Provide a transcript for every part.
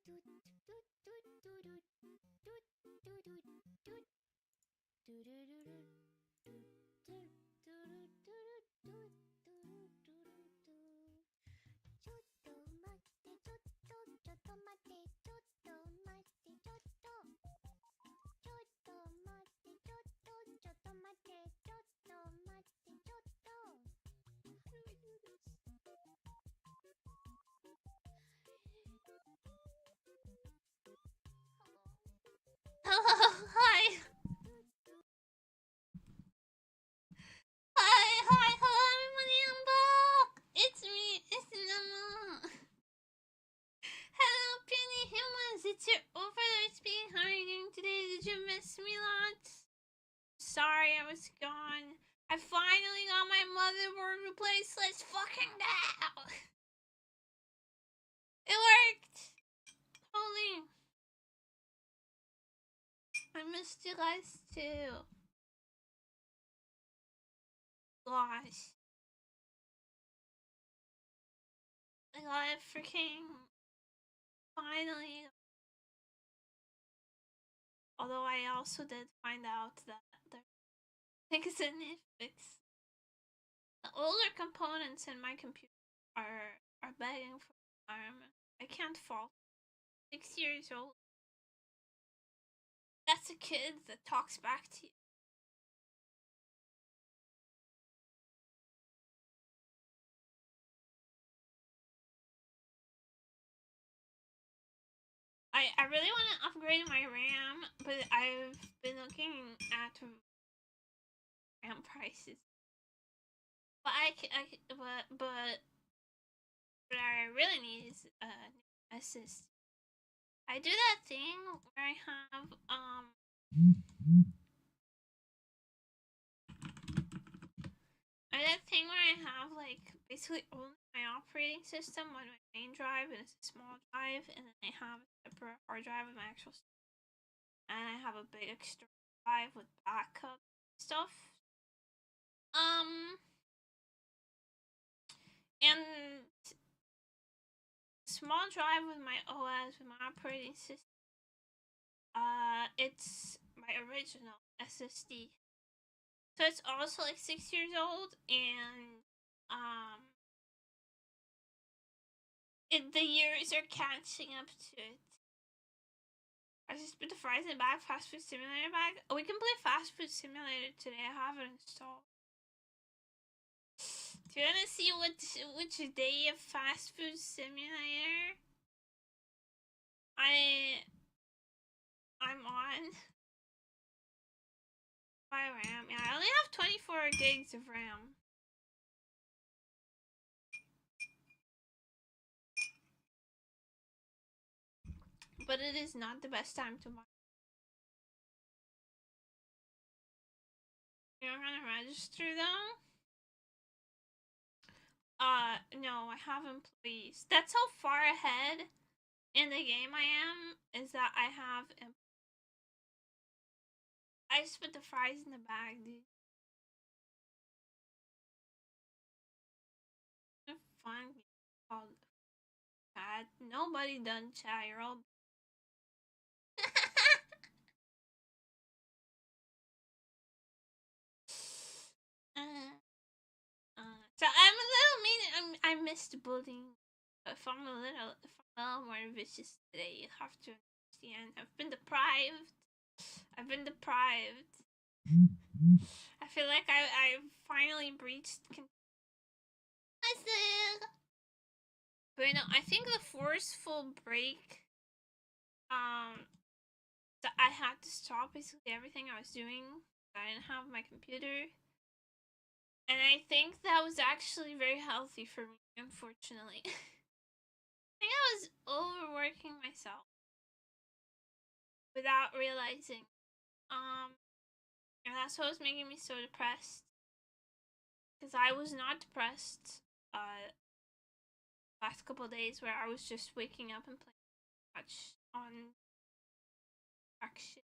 Hi. Hello everybody, I'm back! It's me, it's Nama! Hello Penny Humans, it's your overlord speaking. How are you doing today? Did you miss me lots? Sorry I was gone. I finally got my motherboard replaced, let's fucking go! It worked! Holy! I missed you guys too. Gosh. I got it freaking finally. Although I also did find out that there is a new fix. The older components in my computer are begging for environment. I can't fault. 6 years old. That's a kid that talks back to you. I really want to upgrade my RAM, but I've been looking at RAM prices. But what I really need is a SSD. I do that thing where I have like basically only my operating system on my main drive, and it's a small drive, and then I have a separate hard drive with my actual stuff, and I have a big external drive with backup stuff. And small drive with my OS, with my operating system. It's my original SSD. So it's also like 6 years old, and the years are catching up to it. I just put the Ryzen bag, fast food simulator bag. Oh, we can play fast food simulator today. I have it installed. Do you wanna see which day of fast food simulator I'm on? My RAM. Yeah, I only have 24 gigs of RAM. But it is not the best time to buy. You're gonna register though? No, I have employees. That's how far ahead in the game I am, is that I have I just put the fries in the bag, dude. Fun called chat. Nobody done chat, you're all so I'm a little mean. I missed bullying. If I'm a little more vicious today, you have to understand. I've been deprived. I feel like I finally breached. But no, I think the forceful break. That I had to stop basically everything I was doing. I didn't have my computer. And I think that was actually very healthy for me, unfortunately. I think I was overworking myself without realizing. And that's what was making me so depressed. Because I was not depressed last couple of days, where I was just waking up and playing much on action.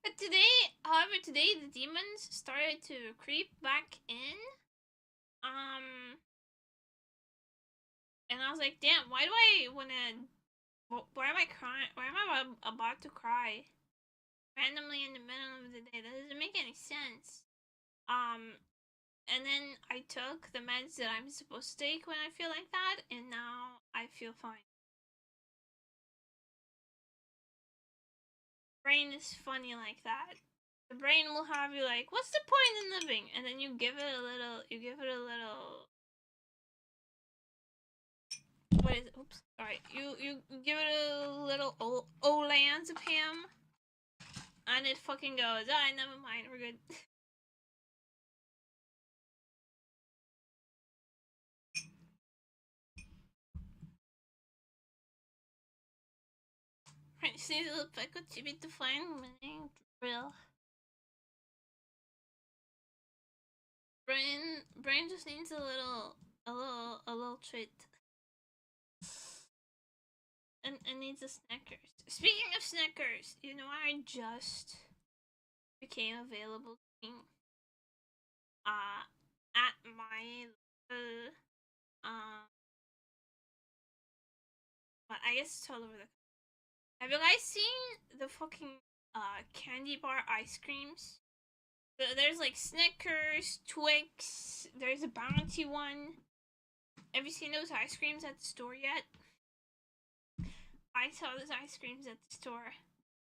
But today the demons started to creep back in. And I was like, damn, why do I wanna? Why am I crying? Why am I about to cry randomly in the middle of the day? That doesn't make any sense. And then I took the meds that I'm supposed to take when I feel like that, and now I feel fine. Brain is funny like that. The brain will have you like, what's the point in living? And then you give it a little, what is it? Oops. Alright, you give it a little olanzapam, and it fucking goes, never mind, we're good. Right, see the pack of chibi to find winning drill. Brain just needs a little treat. And needs a Snickers. Speaking of Snickers, you know I just became available to me at my but I guess it's all over the. Have you guys seen the fucking candy bar ice creams? There's like Snickers, Twix, there's a Bounty one. Have you seen those ice creams at the store yet? I saw those ice creams at the store.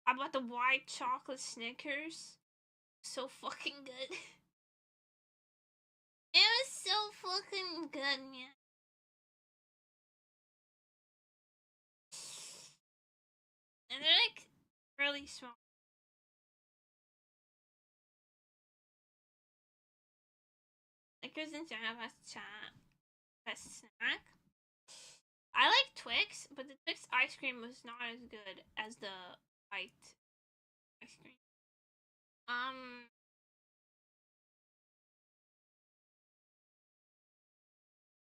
I bought the white chocolate Snickers. So fucking good. It was so fucking good, man. And they're like really small. Snickers in general best snack. I like Twix, but the Twix ice cream was not as good as the white ice cream.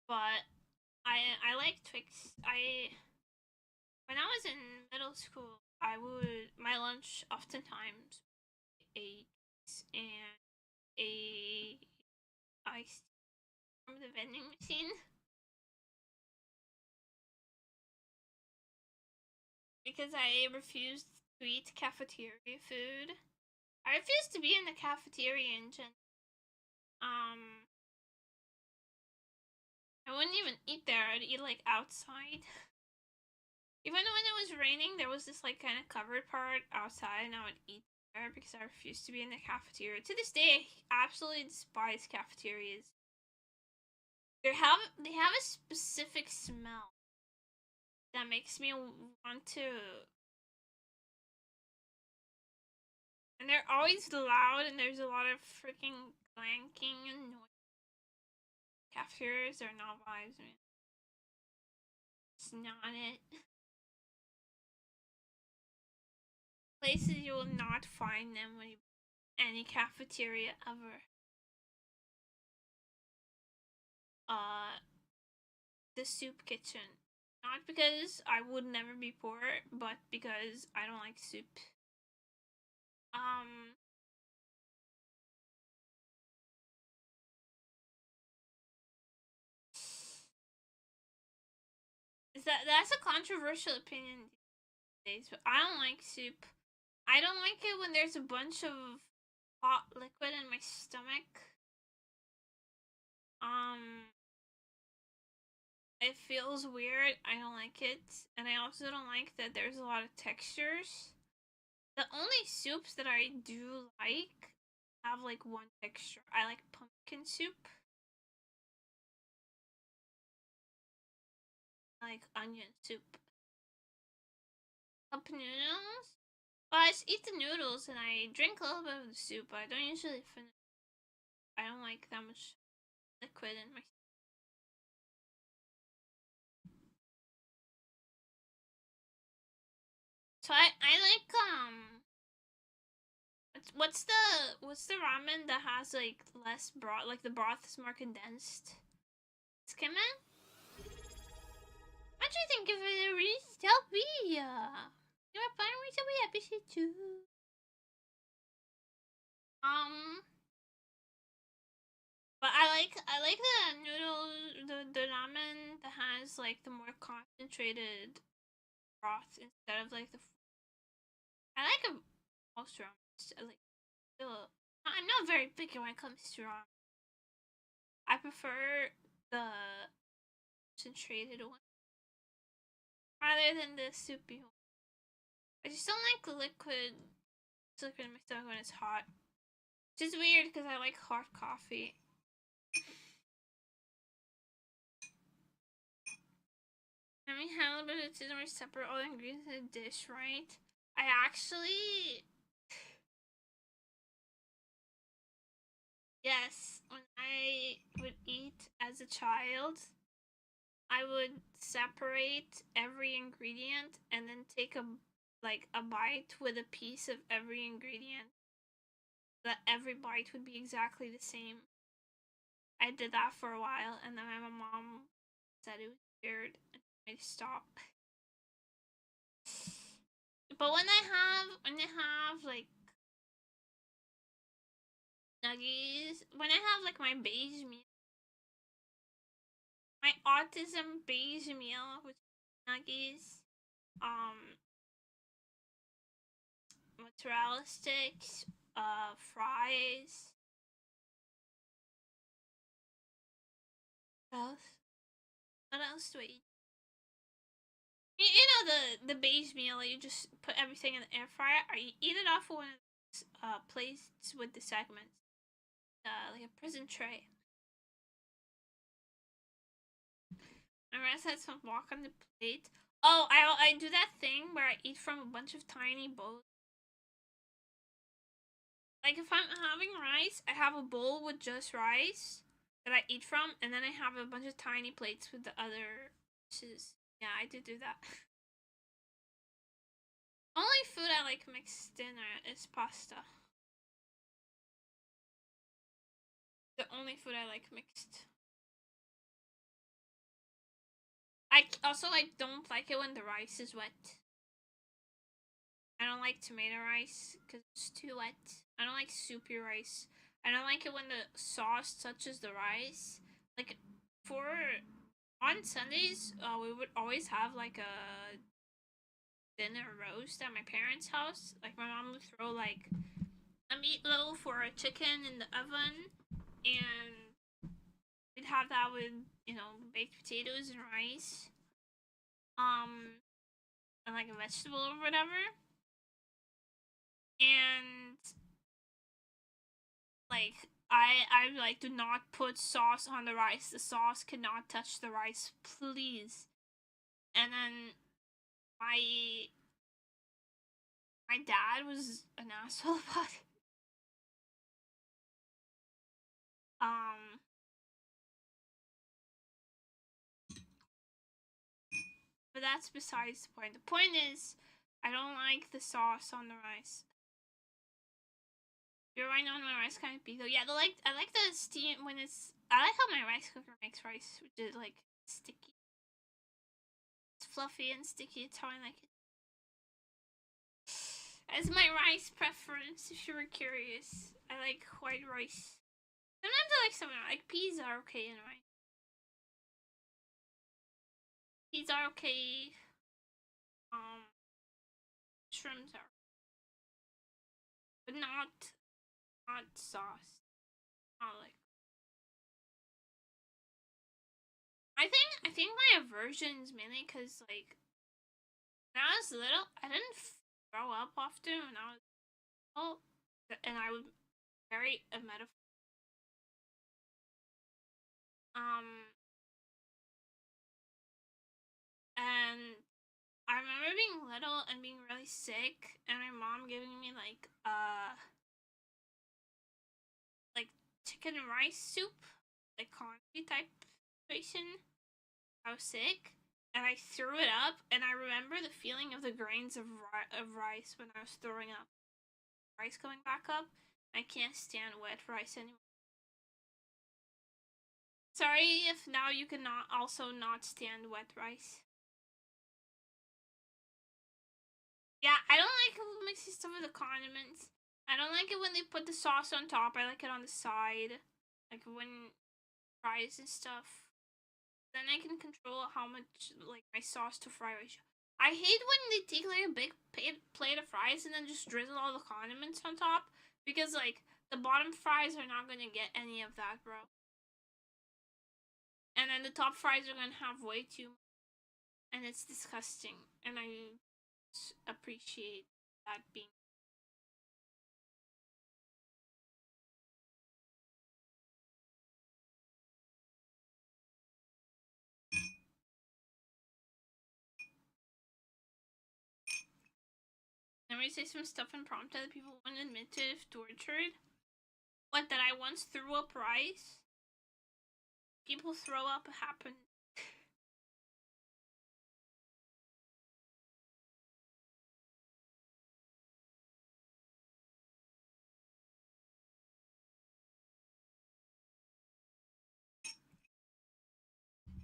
But I like Twix. When I was in middle school, my lunch oftentimes a Twix and a ice from the vending machine. Because I refused to eat cafeteria food. I refused to be in the cafeteria in general. I wouldn't even eat there. I'd eat like outside. Even when it was raining, there was this like kind of covered part outside, and I would eat there because I refused to be in the cafeteria. To this day, I absolutely despise cafeterias. They have a specific smell that makes me want to. And they're always loud, and there's a lot of freaking clanking and noise. Cafeterias are not vibes, man. It's not it. Places you will not find them when you any cafeteria ever. The soup kitchen. Not because I would never be poor, but because I don't like soup. That's a controversial opinion these days, but I don't like soup. I don't like it when there's a bunch of hot liquid in my stomach. It feels weird. I don't like it. And I also don't like that there's a lot of textures. The only soups that I do like have like one texture. I like pumpkin soup. I like onion soup. Cup noodles? Well, I just eat the noodles and I drink a little bit of the soup, but I don't usually finish. I don't like that much liquid in my. So I like what's the ramen that has like less broth, like the broth is more condensed? Skimmin? What do you think of the Restopia? You are fine with the episode 2. But I like the noodle, the ramen that has like the more concentrated broth instead of like the. I like most ramen. Like, I'm not very picky when it comes to ramen. I prefer the concentrated one rather than the soupy one. I just don't like liquid in my stomach when it's hot. Which is weird because I like hot coffee. I mean, halibut and sesame are separate all the ingredients in a dish, right? I actually... Yes, when I would eat as a child, I would separate every ingredient and then take a bite with a piece of every ingredient. That every bite would be exactly the same. I did that for a while, and then my mom said it was weird and told me to stop. But when I have like nuggies, when I have like my beige meal, my autism beige meal with nuggies, mozzarella sticks, fries. What else do I eat? You know the beige meal, you just put everything in the air fryer, or you eat it off one of those plates with the segments. Like a prison tray. My rest had some walk on the plate. Oh, I do that thing where I eat from a bunch of tiny bowls. Like if I'm having rice, I have a bowl with just rice that I eat from, and then I have a bunch of tiny plates with the other dishes. Yeah, I do that. Only food I like mixed in is pasta. The only food I like mixed. I don't like it when the rice is wet. I don't like tomato rice because it's too wet. I don't like soupy rice. I don't like it when the sauce touches the rice. Like, on Sundays, we would always have like a dinner roast at my parents' house. Like, my mom would throw like a meatloaf or a chicken in the oven, and we'd have that with, baked potatoes and rice. And like a vegetable or whatever. And like I like do not put sauce on the rice. The sauce cannot touch the rice, please. And then my dad was an asshole about it. But that's besides the point. The point is, I don't like the sauce on the rice. You're right on my rice kind of beat though. Yeah, I like the steam when it's. I like how my rice cooker makes rice, which is like sticky. It's fluffy and sticky. It's how I like it. As my rice preference, if you were curious, I like white rice. Sometimes I like something like peas are okay in rice. Peas are okay. Mushrooms are, but not sauce. Not like. I think my aversion is mainly because like when I was little, I didn't throw up often when I was little, and I would carry a metaphor. And I remember being little and being really sick, and my mom giving me like chicken and rice soup, like congee type situation. I was sick, and I threw it up, and I remember the feeling of the grains of rice when I was throwing up. Rice coming back up. I can't stand wet rice anymore. Sorry if now you cannot also not stand wet rice. Yeah, I don't like mixing stuff with the condiments. I don't like it when they put the sauce on top. I like it on the side. like when fries and stuff. Then I can control how much like my sauce to fry ratio. I hate when they take like a big plate of fries and then just drizzle all the condiments on top, because like the bottom fries are not gonna get any of that, bro. And then the top fries are gonna have way too much, and it's disgusting. And I appreciate that being. Never say some stuff impromptu that people wouldn't admit to if tortured. What, that I once threw up rice? People throw up happen.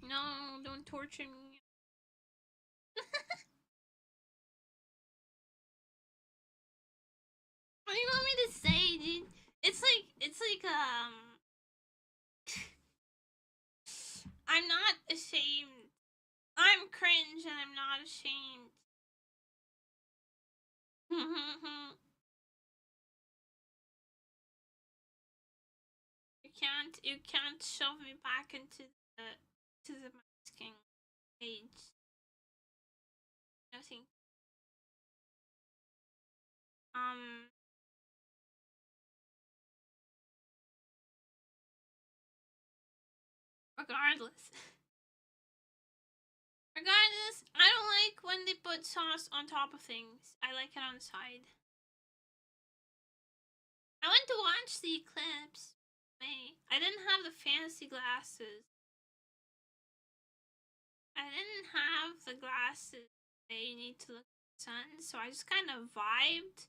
No, don't torture me. What do you want me to say, dude? It's like I'm not ashamed. I'm cringe and I'm not ashamed. You can't shove me back into the masking age. Nothing. Regardless, I don't like when they put sauce on top of things. I like it on the side. I went to watch the eclipse. Wait, I didn't have the fancy glasses. I didn't have the glasses that you need to look at the sun, so I just kind of vibed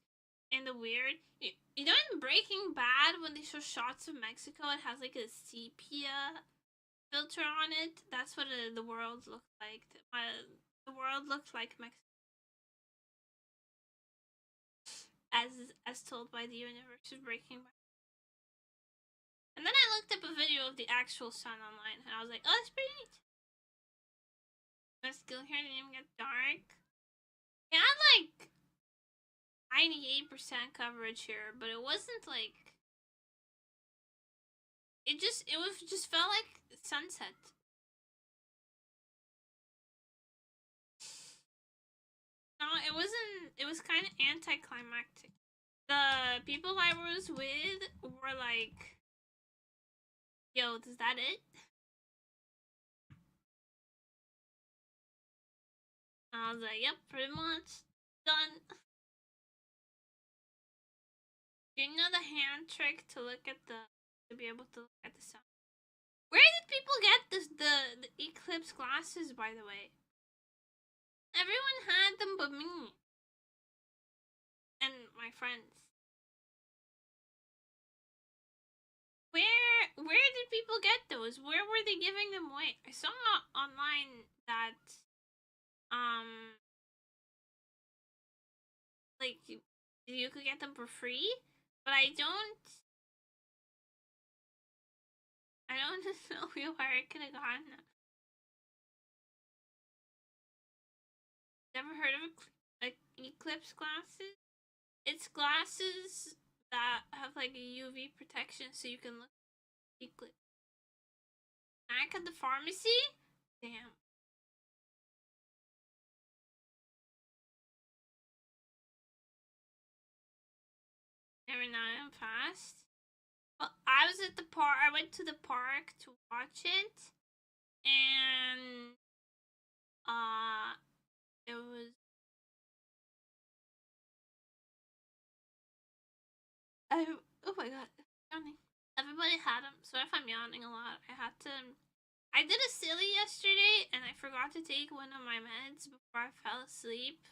in the weird. You know, in Breaking Bad, when they show shots of Mexico, it has like a sepia filter on it. That's what the world looked like. The world looked like Mexico, as told by the universe of Breaking Bad. And then I looked up a video of the actual sun online, and I was like, oh, that's pretty neat. But still here, didn't even get dark. It had like 98% coverage here, but it wasn't like. It just felt like sunset. No, it wasn't. It was kind of anticlimactic. The people I was with were like, yo, is that it? And I was like, yep, pretty much. Done. Do you know the hand trick to be able to look at the sun? Where did people get the eclipse glasses, by the way? Everyone had them but me. And my friends. Where did people get those? Where were they giving them away? I saw online that like you could get them for free, but I don't know where I could have gotten them. Never heard of eclipse glasses? It's glasses that have like a UV protection so you can look at eclipse. Back at the pharmacy? Damn. Never know, I'm fast. Well, I was at the park. I went to the park to watch it, and it was. Oh my god, yawning. Everybody had them, so if I'm yawning a lot, I had to. I did a silly yesterday, and I forgot to take one of my meds before I fell asleep.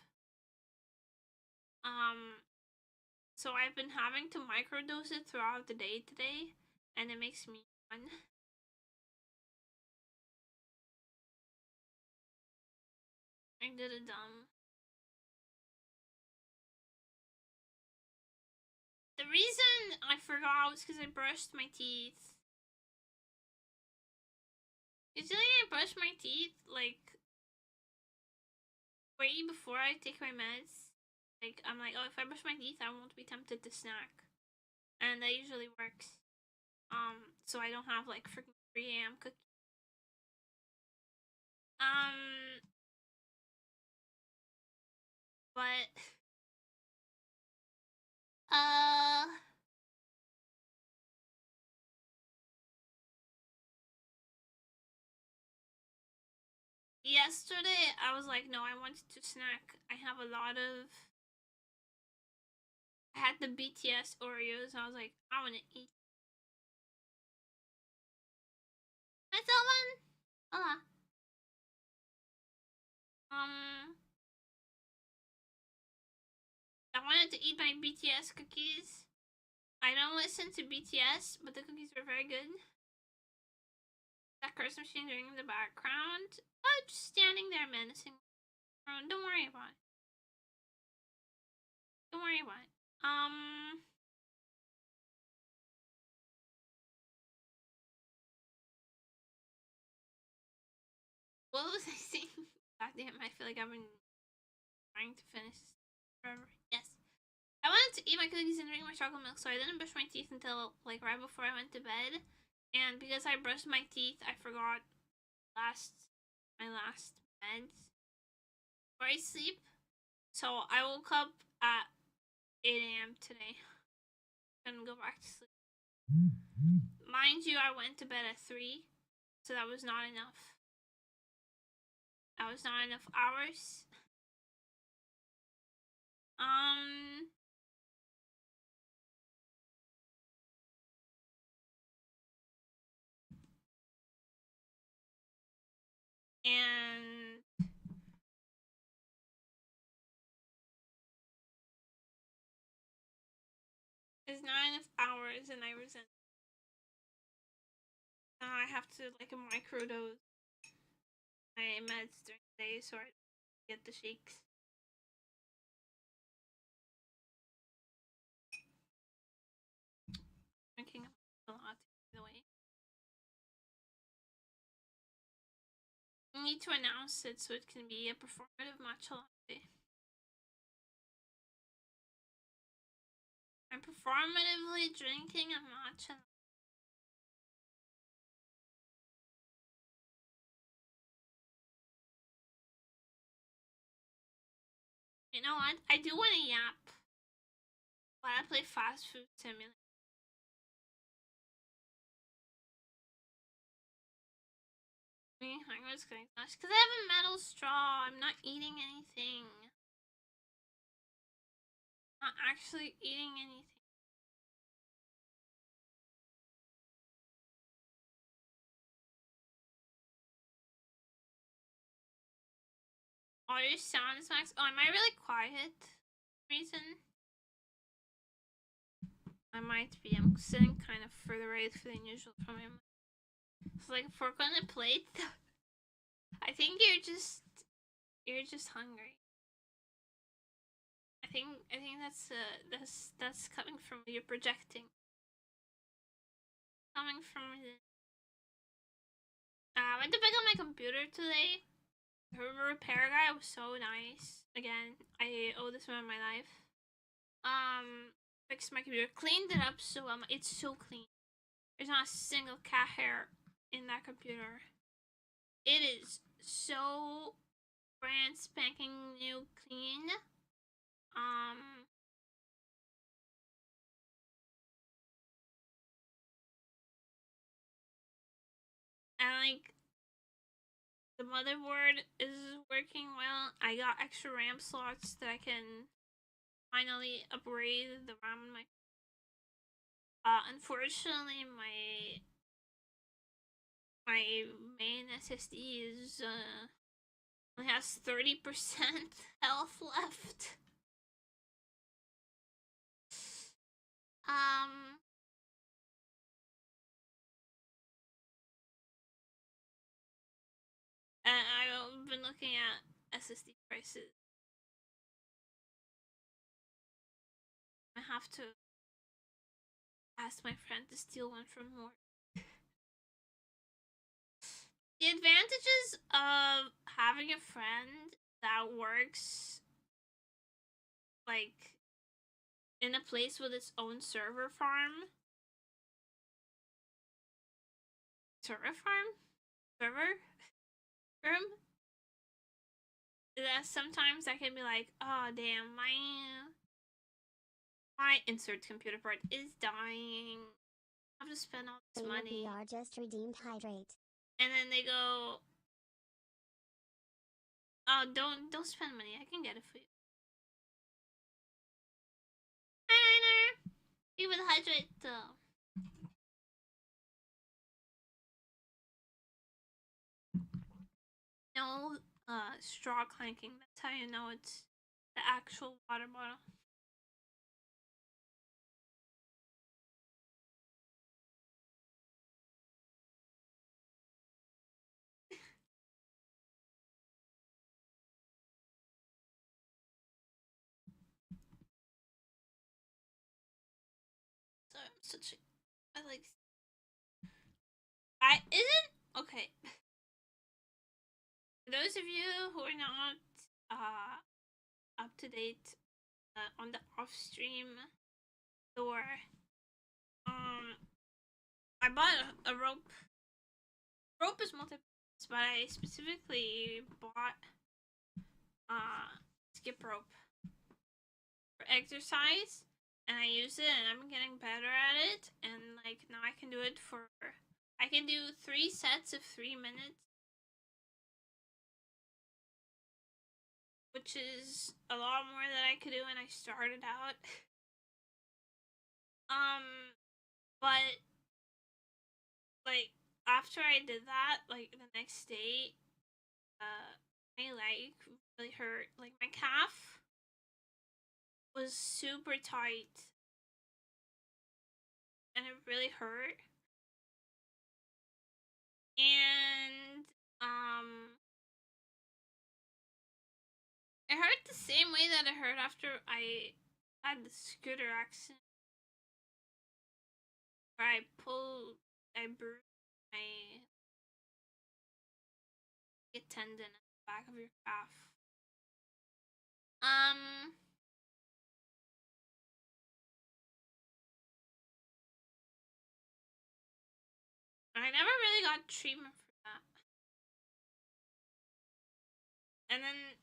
So I've been having to microdose it throughout the day today, and it makes me yawn. I did a dumb. The reason I forgot was because I brushed my teeth Usually I brush my teeth like way before I take my meds. Like I'm like, oh, if I brush my teeth, I won't be tempted to snack, and that usually works. So I don't have like freaking 3 a.m. cookies. But yesterday I was like, no, I wanted to snack. I had the BTS Oreos. I was like, I want to eat. Hi, Selman. Hola. I wanted to eat my BTS cookies. I don't listen to BTS, but the cookies were very good. That curse machine doing in the background. Oh, just standing there menacing. Don't worry about it. Don't worry about it. What was I saying? God damn, I feel like I've been trying to finish forever. Yes. I wanted to eat my cookies and drink my chocolate milk, so I didn't brush my teeth until like right before I went to bed. And because I brushed my teeth, I forgot my last meds before I sleep. So I woke up at 8 a.m. today. Couldn't go back to sleep. Mind you, I went to bed at 3, so that was not enough. That was not enough hours. And it's not enough hours, and I resent. Now I have to like microdose my meds during the day so I get the shakes. Drinking a lot, by the way. I need to announce it so it can be a performative matcha latte. I'm performatively drinking a matcha. You know what? I do want to yap while I play Fast Food Simulator. Because I have a metal straw. I'm not eating anything. Not actually eating anything. All your sound is max. Oh, am I really quiet? Reason? I might be. I'm sitting kind of further away than usual from him. It's like a fork on a plate. I think you're just hungry. I think that's coming from you projecting. Coming from I went to pick up my computer today. The repair guy was so nice. Again, I owe this man my life. Fixed my computer, cleaned it up so it's so clean. There's not a single cat hair in that computer. It is so brand spanking new clean. And like the motherboard is working well. I got extra RAM slots that I can finally upgrade the RAM in my. Unfortunately, my main SSD is only has 30% health left. And I've been looking at SSD prices. I have to ask my friend to steal one from work. The advantages of having a friend that works like in a place with its own server farm. Server room? That sometimes I can be like, oh damn, my insert computer part is dying. I have to spend all this money. VR just redeemed hydrate. And then they go, oh, don't spend money. I can get it for you. Hi, Niner. Even hydrate though. No straw clanking. That's how you know it's the actual water bottle. Sorry, I'm such a isn't okay. For those of you who are not up to date on the off stream store, I bought a rope. Rope is multi-purpose, but I specifically bought skip rope for exercise, and I use it, and I'm getting better at it. And like now, I can do it for. I can do 3 sets of 3 minutes, which is a lot more than I could do when I started out. But like after I did that, like the next day, my leg really hurt. Like my calf was super tight, and it really hurt. And it hurt the same way that it hurt after I had the scooter accident, where I bruised my tendon at the back of your calf. I never really got treatment for that. And then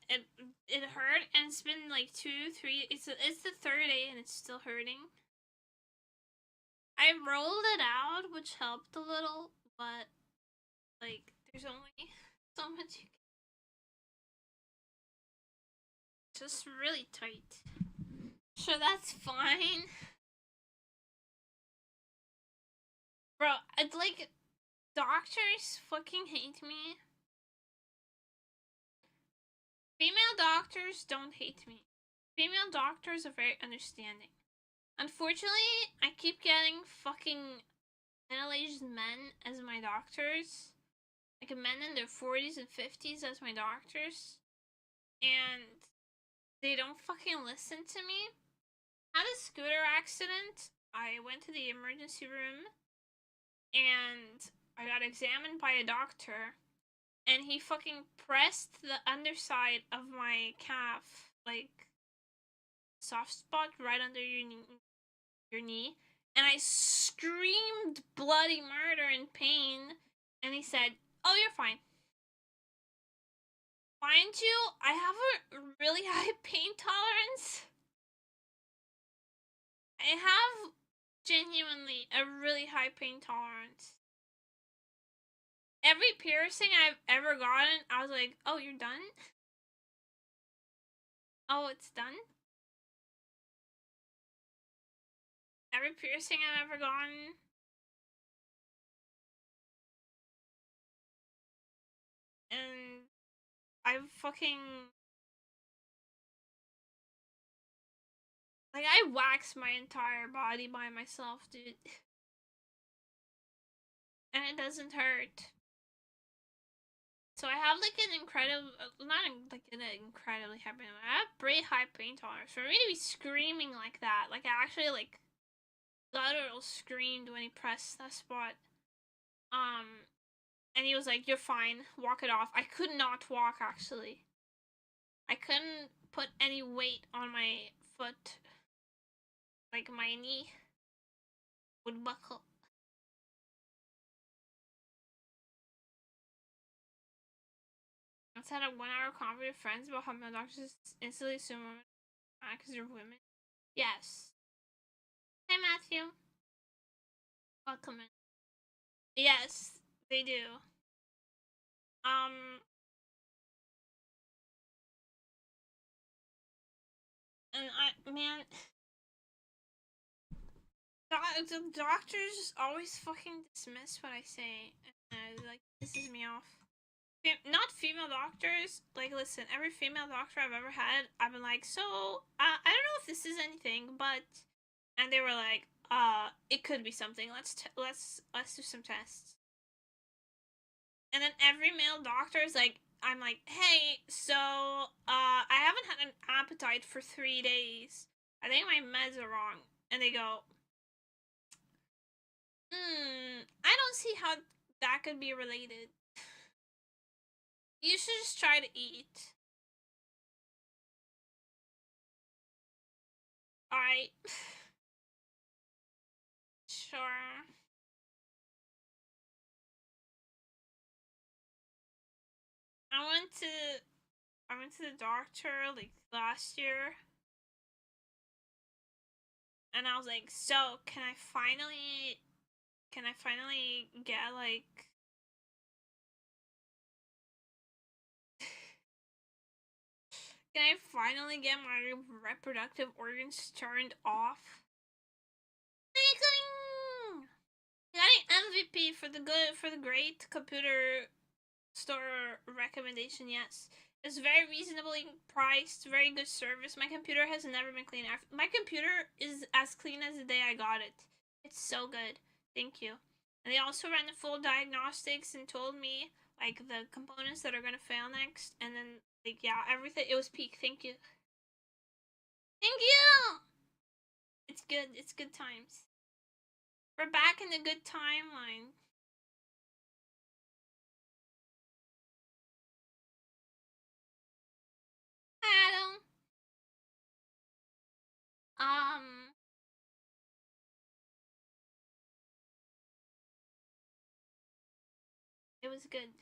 it hurt, and it's been like 2, 3. It's the 3rd day, and it's still hurting. I rolled it out, which helped a little, but like there's only so much you can. Just really tight. Sure, that's fine. Bro, it's like doctors fucking hate me. Female doctors don't hate me. Female doctors are very understanding. Unfortunately, I keep getting fucking middle-aged men as my doctors. Like men in their 40s and 50s as my doctors. And they don't fucking listen to me. I had a scooter accident. I went to the emergency room. And I got examined by a doctor. And he fucking pressed the underside of my calf, like soft spot right under your knee, and I screamed bloody murder in pain, and he said, "Oh, you're fine." Mind you, I have a really high pain tolerance. I have genuinely a really high pain tolerance. Every piercing I've ever gotten, I was like, "Oh, you're done? Oh, it's done?" Every piercing I've ever gotten, and I've fucking like I wax my entire body by myself, dude. And it doesn't hurt. So I have like an incredible, not like an incredibly high pain, I have pretty high pain tolerance. For me to be screaming like that, like I actually like guttural screamed when he pressed that spot. And he was like, "You're fine. Walk it off." I could not walk, actually. I couldn't put any weight on my foot. Like, my knee would buckle. I had a 1-hour convo with friends about how male doctors instantly assume women because they're women. Yes. Hey, Matthew. Welcome in. Yes, they do. And man, the doctors always fucking dismiss what I say, and like, pisses me off. Not female doctors. Like, listen, every female doctor I've ever had, I've been like, so I don't know if this is anything, but, and they were like, it could be something. Let's do some tests. And then every male doctor is like, I'm like, hey, so I haven't had an appetite for 3 days. I think my meds are wrong. And they go, I don't see how that could be related. You should just try to eat. Alright. Sure. I went to the doctor like last year. And I was like, so can I finally get like can I finally get my reproductive organs turned off? You got an MVP for the great computer store recommendation. Yes, it's very reasonably priced, very good service. My computer has never been clean. My computer is as clean as the day I got it. It's so good. Thank you. And they also ran the full diagnostics and told me like the components that are gonna fail next, and then like yeah, everything. It was peak. Thank you. Thank you. It's good. It's good times. We're back in the good timeline. Adam. It was good.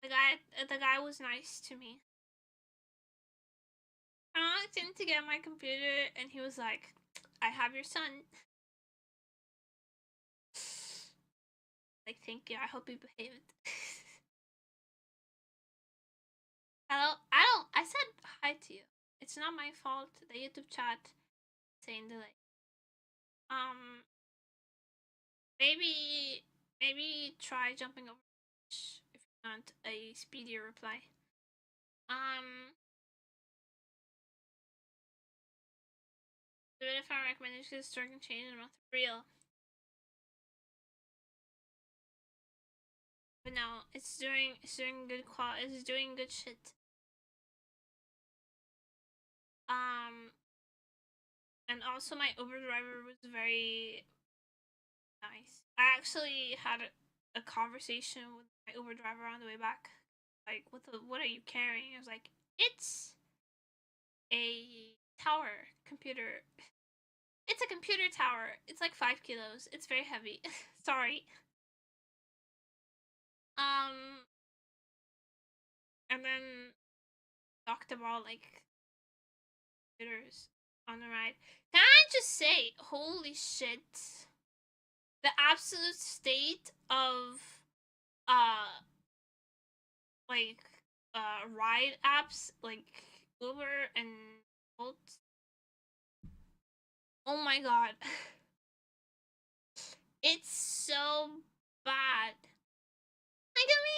The guy was nice to me. I walked in to get my computer, and he was like, "I have your son." Like, thank you. I hope you behaved. Hello. I said hi to you. It's not my fault. The YouTube chat saying delay. Maybe try jumping over if you want a speedier reply. The bit of our recommendation is starting to change and not real. But no, it's doing good quality. It's doing good shit. And also my Uber driver was very nice. I actually had a conversation with my Uber driver on the way back. Like, what are you carrying? I was like, it's a tower computer. It's a computer tower. It's like 5 kilos. It's very heavy. Sorry. And then talked about like computers on the ride. Can I just say, holy shit, the absolute state of ride apps like Uber and Bolt. Oh my god. It's so bad. Look at me!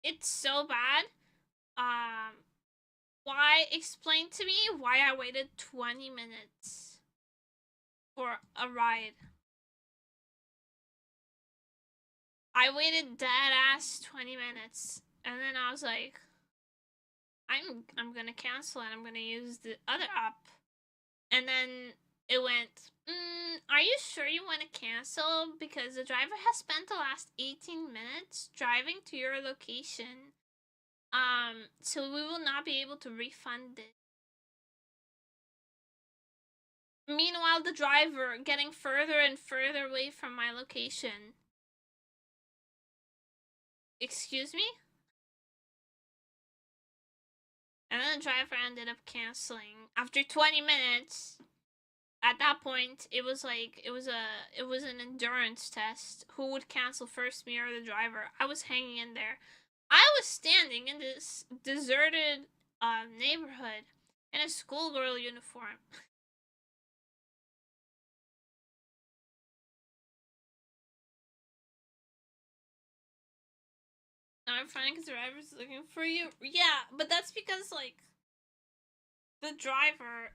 It's so bad. Explain to me why I waited 20 minutes for a ride. I waited dead ass 20 minutes, and then I was like, I'm gonna cancel it. I'm gonna use the other app. And then it went, are you sure you want to cancel? Because the driver has spent the last 18 minutes driving to your location. So we will not be able to refund it. Meanwhile, the driver getting further and further away from my location. Excuse me? And then the driver ended up canceling after 20 minutes. At that point, it was like it was an endurance test. Who would cancel first, me or the driver? I was hanging in there. I was standing in this deserted neighborhood in a schoolgirl uniform. Now I'm finding because the driver's looking for you. Yeah, but that's because like the driver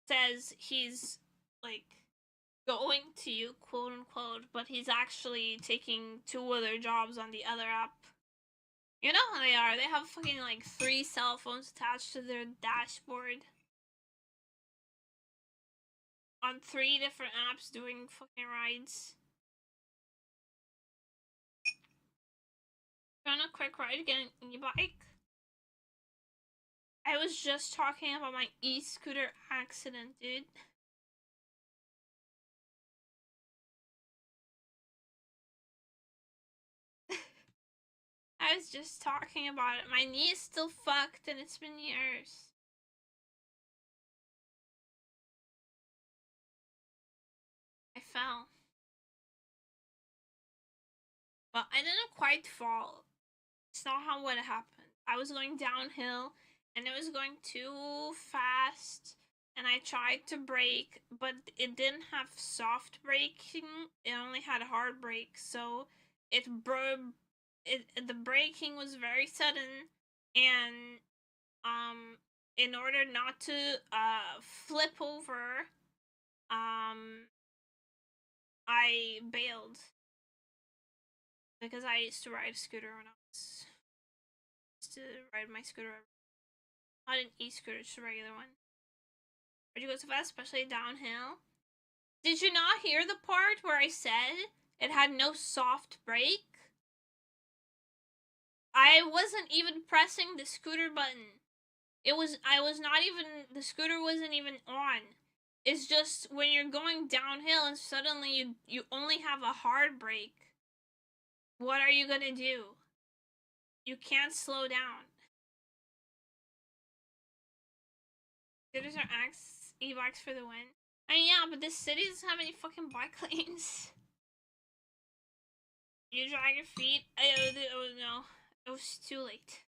says he's like going to you, quote unquote, but he's actually taking 2 other jobs on the other app. You know how they are. They have fucking like 3 cell phones attached to their dashboard on 3 different apps doing fucking rides. On a quick ride, get an e-bike. I was just talking about my e-scooter accident, dude. I was just talking about it. My knee is still fucked and it's been years. I fell. But I didn't quite fall. It's not how what happened. I was going downhill and it was going too fast and I tried to brake, but it didn't have soft braking. It only had hard brake, so the braking was very sudden, and in order not to flip over, I bailed because I used to ride a scooter when I used to ride my scooter. Not an e-scooter, just a regular one. Would you go so fast, especially downhill? Did you not hear the part where I said it had no soft brake? I wasn't even pressing the scooter button. The scooter wasn't even on. It's just when you're going downhill and suddenly you only have a hard brake. What are you gonna do? You can't slow down. Scooters are e-bikes for the win. I mean, yeah, but this city doesn't have any fucking bike lanes. You drag your feet. Oh no. It was too late.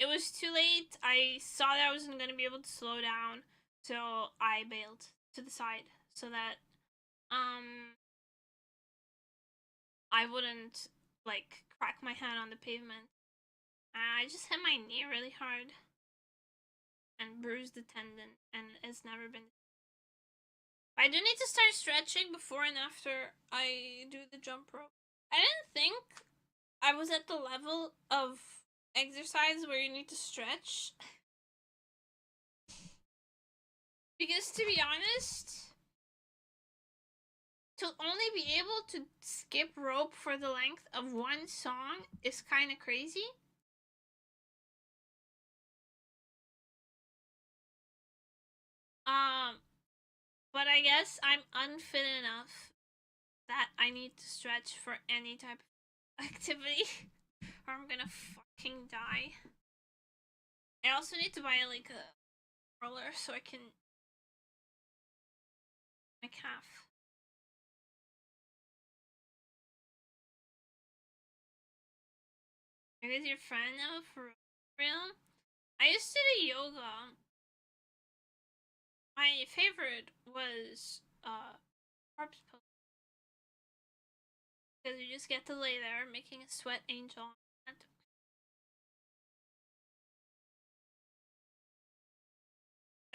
It was too late. I saw that I wasn't going to be able to slow down, so I bailed to the side so that I wouldn't like crack my head on the pavement. I just hit my knee really hard and bruised the tendon, and it's never been. I do need to start stretching before and after I do the jump rope. I didn't think I was at the level of exercise where you need to stretch. Because to be honest, to only be able to skip rope for the length of one song is kind of crazy. But I guess I'm unfit enough that I need to stretch for any type of activity or I'm gonna fucking die. I also need to buy like a roller so I can my calf. Are you guys your friend now for real? I used to do yoga. My favorite was corpse pose. Because you just get to lay there making a sweat angel. I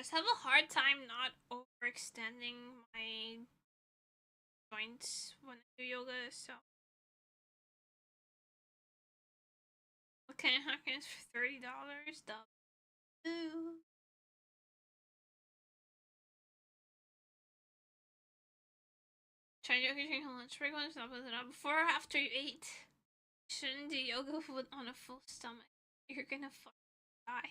just have a hard time not overextending my joints when I do yoga, so. Okay, Hawkins for $30. Ooh. Try yoga during lunch break when it's not before or after you eat. Shouldn't do yoga food on a full stomach. You're gonna fucking die.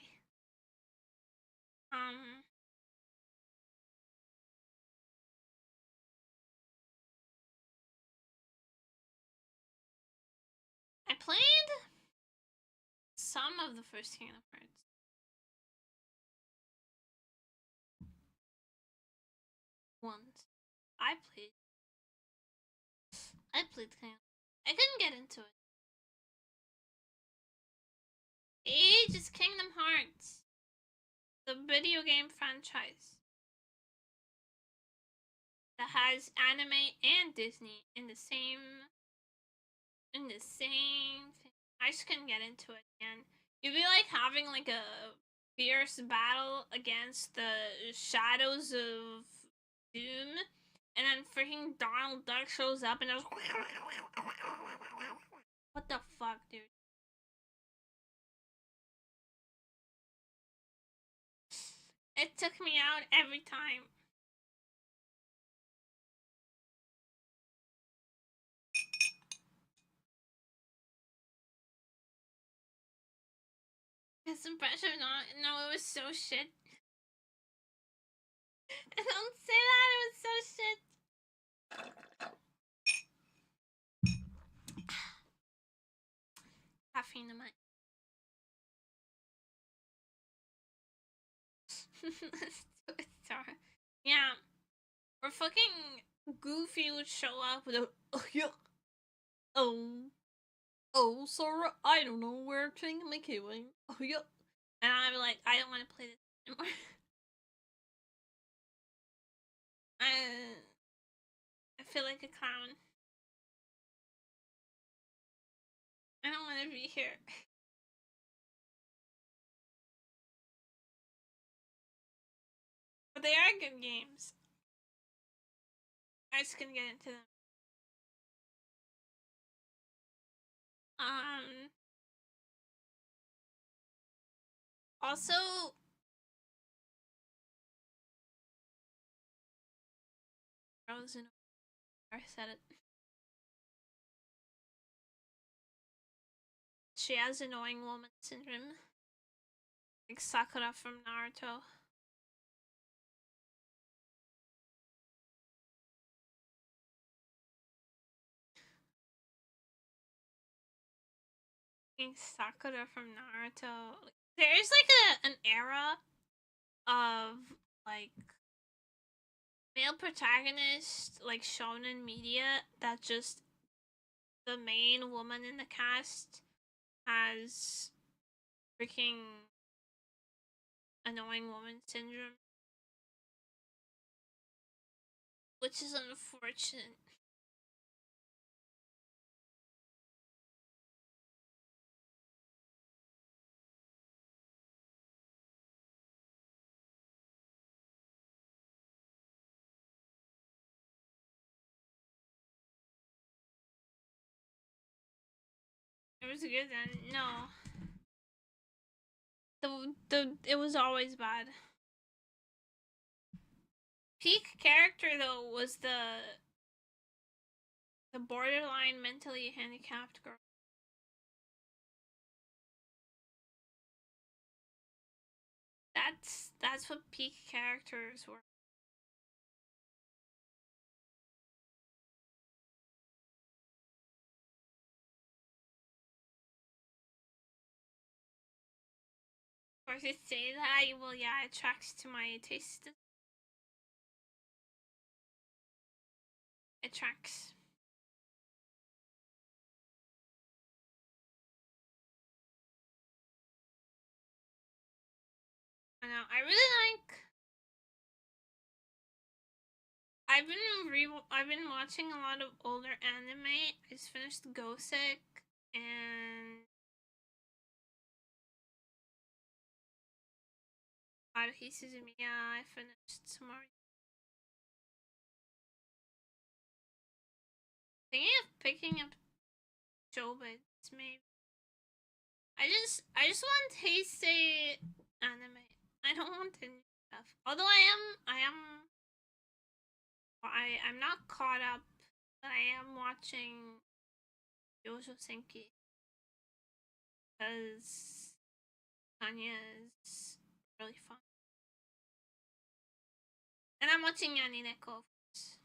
I played some of the first Kingdom Hearts. Once. I played Kingdom. I couldn't get into it. Age is Kingdom Hearts. The video game franchise that has anime and Disney in the same thing. I just couldn't get into it, and you'd be like having like a fierce battle against the shadows of Doom, and then freaking Donald Duck shows up and I was what the fuck, dude? It took me out every time. It's impressive, no, it was so shit. Don't say that, it was so shit. Caffeine in my sorry. Yeah. Or fucking Goofy would show up with a oh, sorry, I don't know where to take my kiwi. Oh, yeah. And I'd be like, I don't want to play this anymore. I feel like a clown. I don't want to be here. But they are good games. I just couldn't get into them. Also, I said it. She has annoying woman syndrome. Like Sakura from Naruto. Sakura from Naruto. There's like an era of like male protagonist like shonen media that just the main woman in the cast has freaking annoying woman syndrome, which is unfortunate. It was good then. No. It was always bad. Peak character though was the borderline mentally handicapped girl. That's what peak characters were. Of course, it say that. Well, yeah, it tracks to my taste. It tracks. I know. I really like. I've been watching a lot of older anime. I just finished Gosek and Haruhi Suzumiya. I finished some more. Thinking of picking up Jobits, maybe. I just want Heisei anime. I don't want any stuff. Although I'm not caught up But I am watching Yojo Senki because Tanya is really fun. And I'm watching Yani Neko, of course.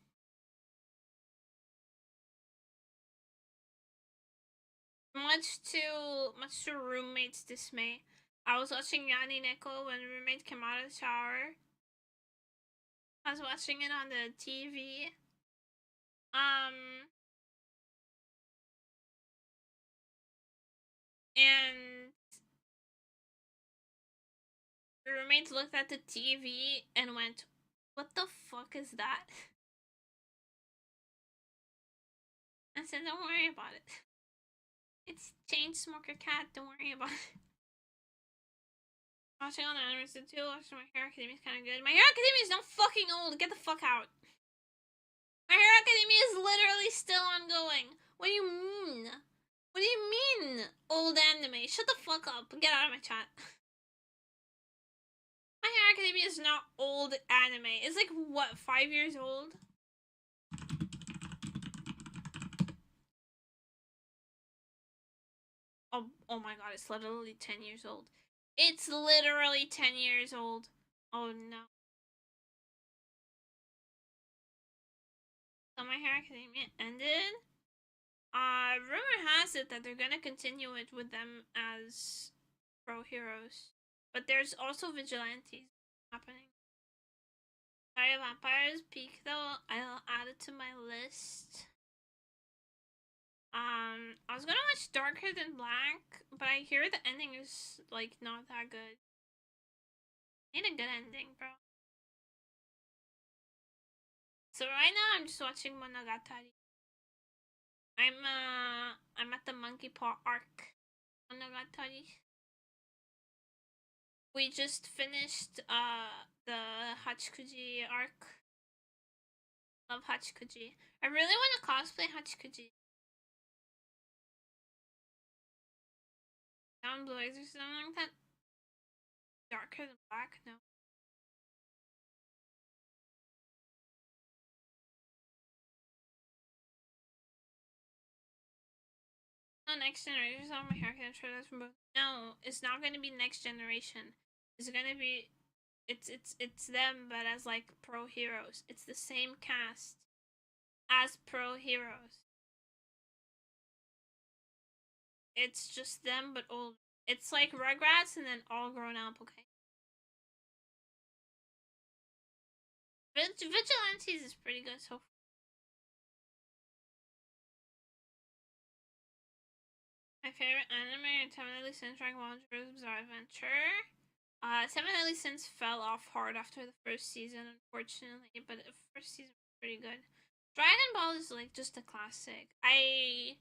Much to roommate's dismay, I was watching Yani Neko when roommate came out of the shower. I was watching it on the TV. And the roommate looked at the TV and went, "What the fuck is that?" I said, "Don't worry about it. It's Chainsmoker Cat, don't worry about it." Watching all the animes too, watching My Hero Academia is kind of good. My Hero Academia is not fucking old, get the fuck out. My Hero Academia is literally still ongoing. What do you mean? What do you mean, old anime? Shut the fuck up and get out of my chat. My Hero Academia is not old anime. It's like, what, 5 years old? Oh my god, it's literally 10 years old. It's literally 10 years old. Oh no. So My Hero Academia ended. Rumor has it that they're gonna continue it with them as pro heroes. But there's also vigilantes happening. Sorry, Vampires peak though. I'll add it to my list. I was gonna watch Darker Than Black, but I hear the ending is like not that good. Need a good ending, bro. So right now I'm just watching Monogatari. I'm at the monkey paw arc. Monogatari. We just finished the Hachikuji arc. Love Hachikuji. I really want to cosplay Hachikuji. Down blue eyes or something like that. Darker Than Black? No. No, Next Generation. On my haircut trailers from both. No, it's not going to be Next Generation. It's going to be it's them, but as like pro heroes. It's the same cast as pro heroes. It's just them, but old. It's like Rugrats and then all grown up. Okay. Vigilantes is pretty good so far. My favorite anime, Seven Deadly Sins, Dragon Ball, JoJo's Bizarre Adventure. Seven Deadly Sins fell off hard after the first season, unfortunately, but the first season was pretty good. Dragon Ball is like just a classic. I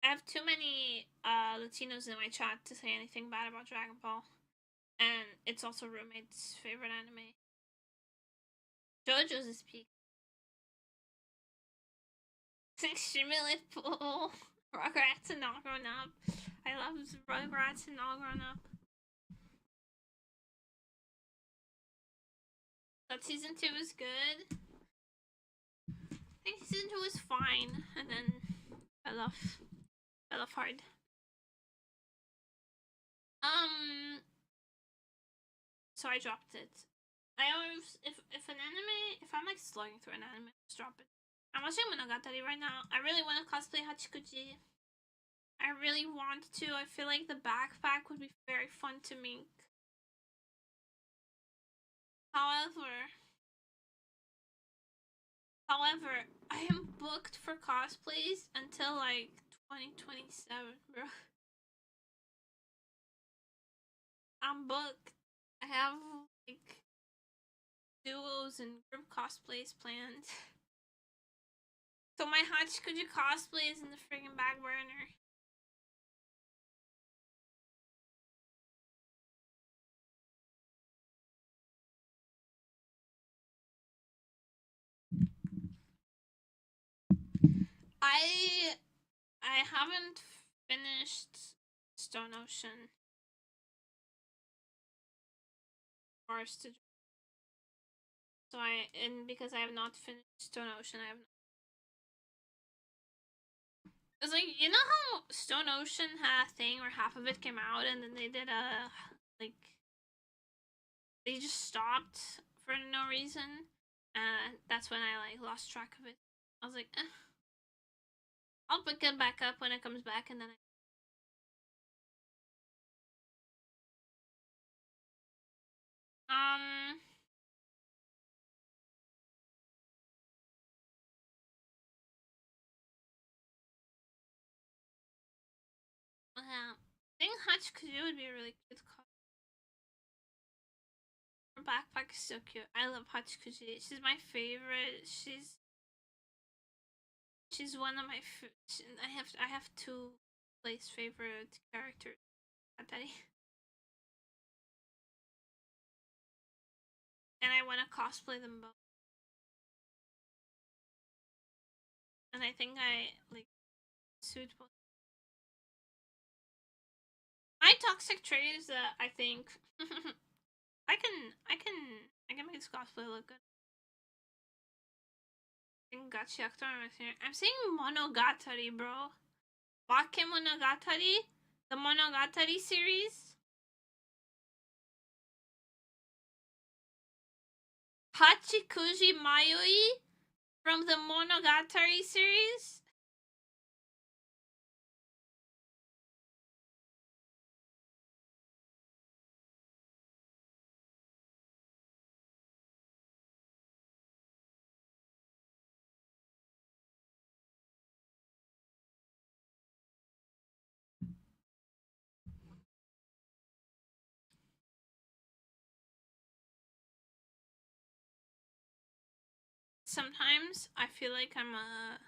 have too many Latinos in my chat to say anything bad about Dragon Ball, and it's also roommate's favorite anime. JoJo's is peak. It's extremely pool. Rugrats and All Grown Up. I love Rugrats and All Grown Up. But season 2 was good. I think season 2 was fine, and then fell off hard. So I dropped it. I always, if an anime, if I'm like slugging through an anime, just drop it. I'm watching Monogatari right now. I really want to cosplay Hachikuji. I really want to. I feel like the backpack would be very fun to make. However, I am booked for cosplays until like 2027, bro. I'm booked. I have like duos and group cosplays planned. So my Hachikuji cosplay is in the friggin' back burner. I haven't finished Stone Ocean. So because I have not finished Stone Ocean, I have not It's like, you know how Stone Ocean had a thing where half of it came out and then they did a, like, they just stopped for no reason. That's when I, like, lost track of it. I was like, I'll pick it back up when it comes back, and then yeah. I think Hachikuji would be a really cute color. Her backpack is so cute. I love Hachikuji. She's my favorite. She's one of my. I have two place favorite characters. And I want to cosplay them both. And I think I like suit both. My toxic trait is that I think I can make this cosplay look good. I'm saying Monogatari, bro. Bakemonogatari, the Monogatari series. Hachikuji Mayoi from the Monogatari series. Sometimes I feel like I'm a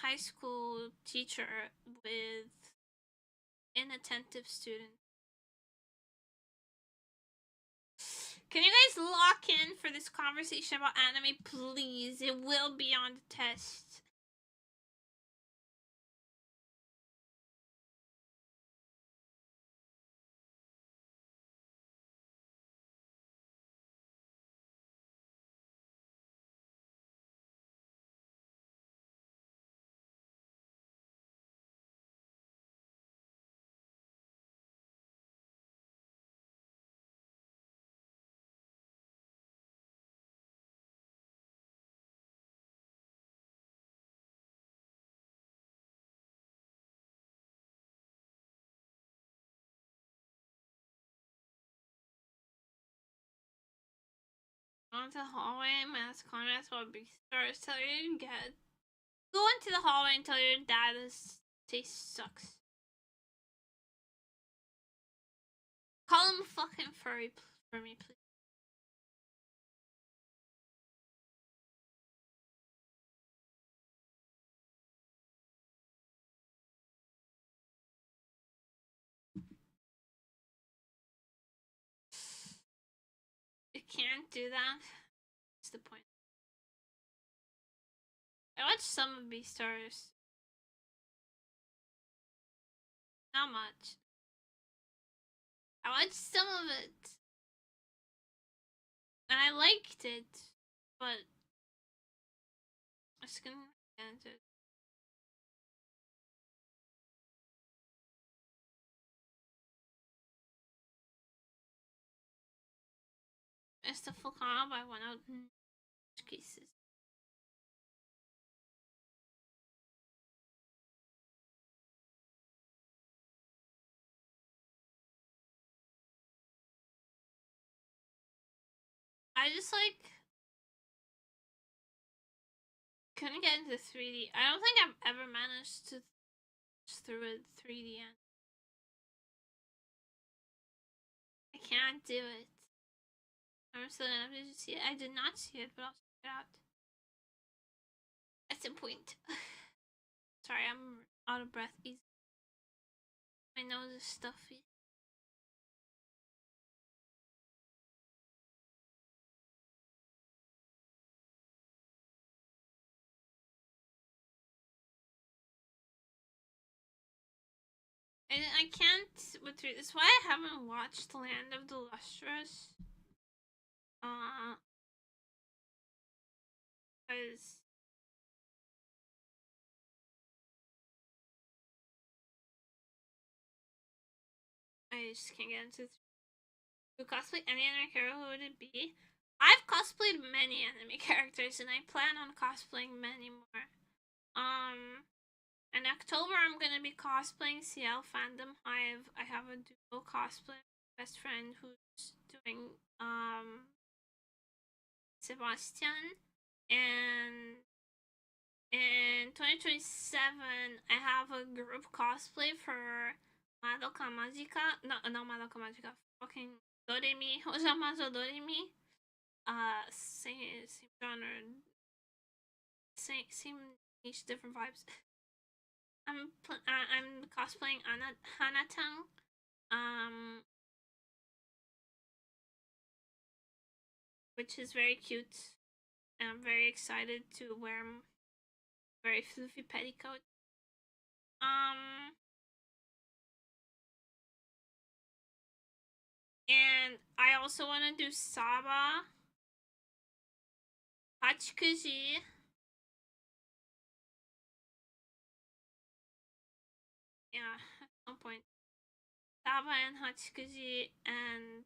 high school teacher with inattentive students. Can you guys lock in for this conversation about anime, please? It will be on the test. Onto the hallway, mask comments while Beastars tell you to get. Go into the hallway and tell your dad this taste sucks. Call him fucking furry for me, please. You can't do that. What's the point? I watched some of Beastars. Not much. I watched some of it. And I liked it. But I just couldn't get into it. It's the full comp. I went out in cases. I just like couldn't get into 3D. I don't think I've ever managed to through a 3D end. I can't do it. I'm still gonna have to see it. I did not see it, but I'll check it out. At some point. Sorry, I'm out of breath. My nose is stuffy. And I can't with 3D. That's why I haven't watched Land of the Lustrous. Because I just can't get into. To cosplay any anime character, who would it be? I've cosplayed many anime characters, and I plan on cosplaying many more. In October, I'm gonna be cosplaying CL Fandom Hive. I have a duo cosplay best friend who's doing Sebastian, and in 2027, I have a group cosplay for Madoka Magica. No, not Madoka Magica. Fucking Doremi. Ojamajo Doremi. Same genre. Same niche, different vibes. I'm cosplaying Hanatang. Which is very cute. And I'm very excited to wear very fluffy petticoat. And I also want to do Saba, Hachikuji, yeah, at some point. Saba and Hachikuji and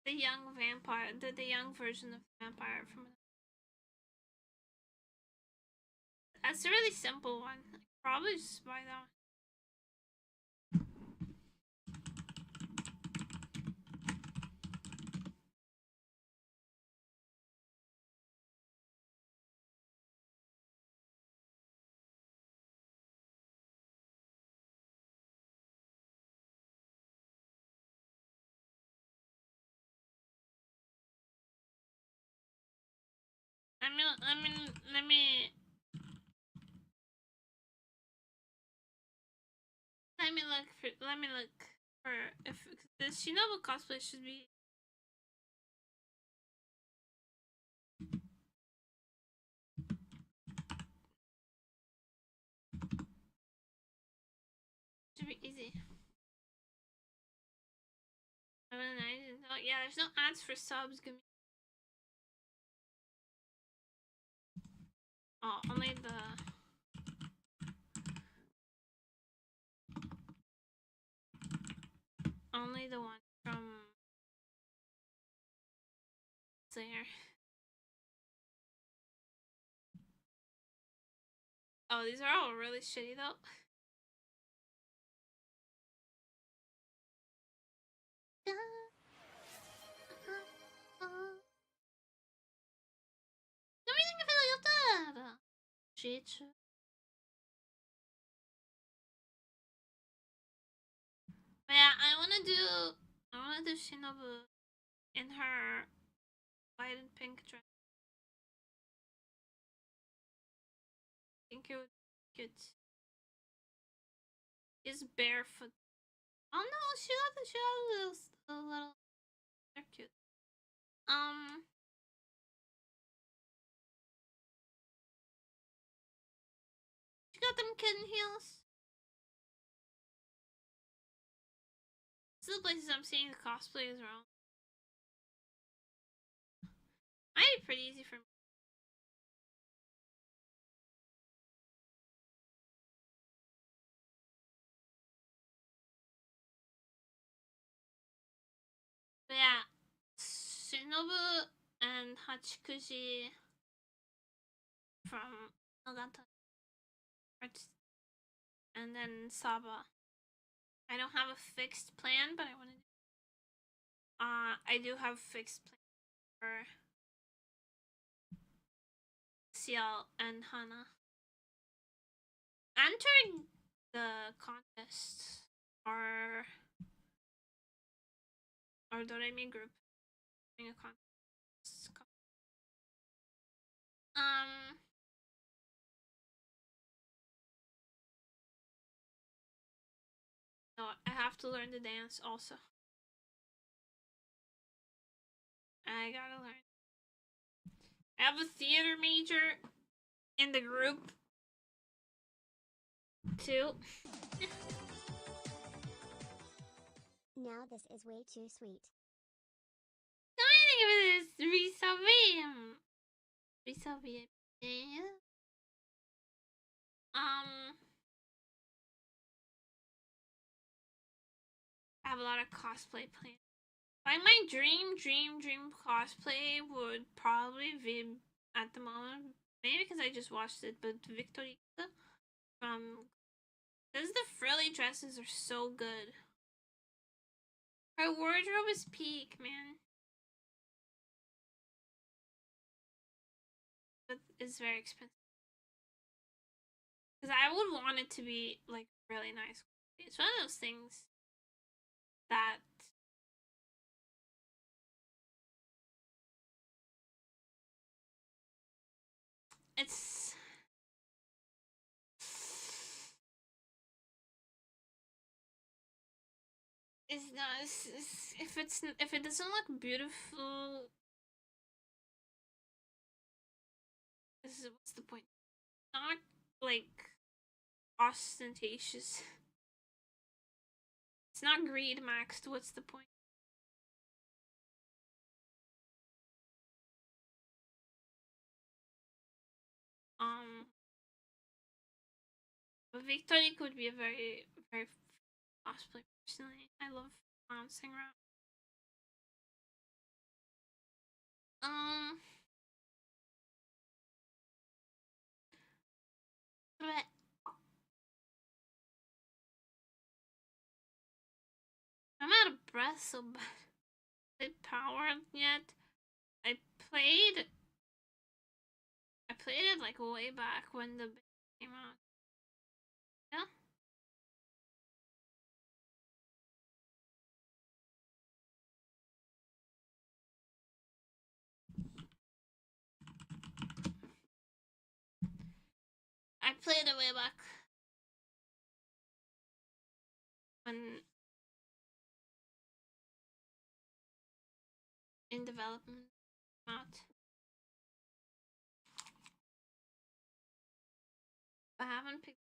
the young vampire, the young version of the vampire from. That's a really simple one. I could probably just buy that one. Let me look for if the Shinobu cosplay should be. Should be easy. Yeah, there's no ads for subs. Oh, only the one from Slayer. Oh, these are all really shitty though. But yeah, I wanna do Shinobu in her white and pink dress. I think it would be cute. She's barefoot. Oh no, she got a little. They're cute. She got them kitten heels. This is the places I'm seeing the cosplayers around. Might be pretty easy for me. But yeah, Shinobu and Hachikuji from Nagata. And then Saba. I don't have a fixed plan, but I want to. I do have fixed plan for Ciel and Hana. Entering the contest or Doremi group doing a contest. No, I have to learn the dance also. I gotta learn. I have a theater major in the group too. Now this is way too sweet. No, I think of it as Risavim. have a lot of cosplay plans. Like my dream cosplay would probably be at the moment, maybe because I just watched it, but Victoria from, because the frilly dresses are so good. Her wardrobe is peak, man. But it's very expensive. Because I would want it to be like really nice. It's one of those things that it's not, if it doesn't look beautiful, what's the point? Not like ostentatious. It's not greed maxed. What's the point? But Victoria could be a very cosplay personally. I love bouncing around. But I'm out of breath so bad. I powered yet. I played it like way back when the came out. Yeah. I played it way back when in development out. I haven't picked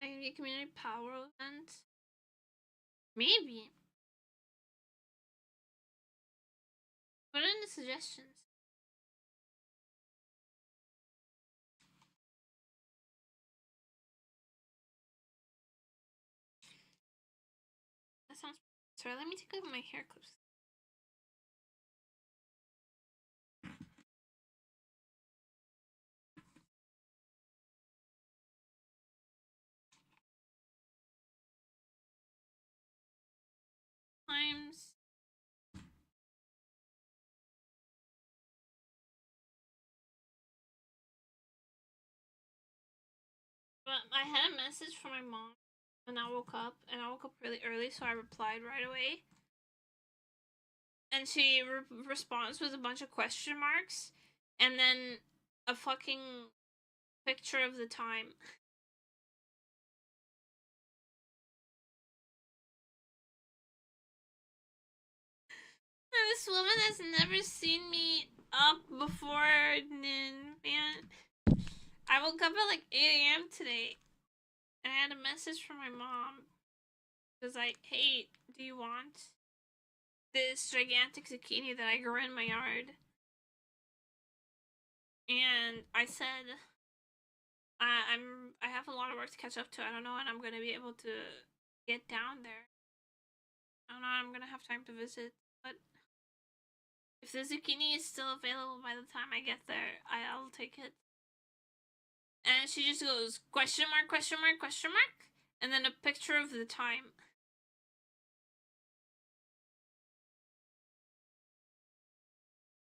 a community power event. Maybe. Put in the suggestions. That sounds. Sorry, let me take off my hair clips. Times. But I had a message from my mom when I woke up, and I woke up really early, so I replied right away. And she responds with a bunch of question marks, and then a fucking picture of the time. And this woman has never seen me up before, man. I woke up at like 8 a.m. today, and I had a message from my mom. It was like, hey, do you want this gigantic zucchini that I grew in my yard? And I said, I have a lot of work to catch up to. I don't know when I'm gonna be able to get down there. I don't know when I'm gonna have time to visit, but if the zucchini is still available by the time I get there, I'll take it. And she just goes, question mark, question mark, question mark, and then a picture of the time.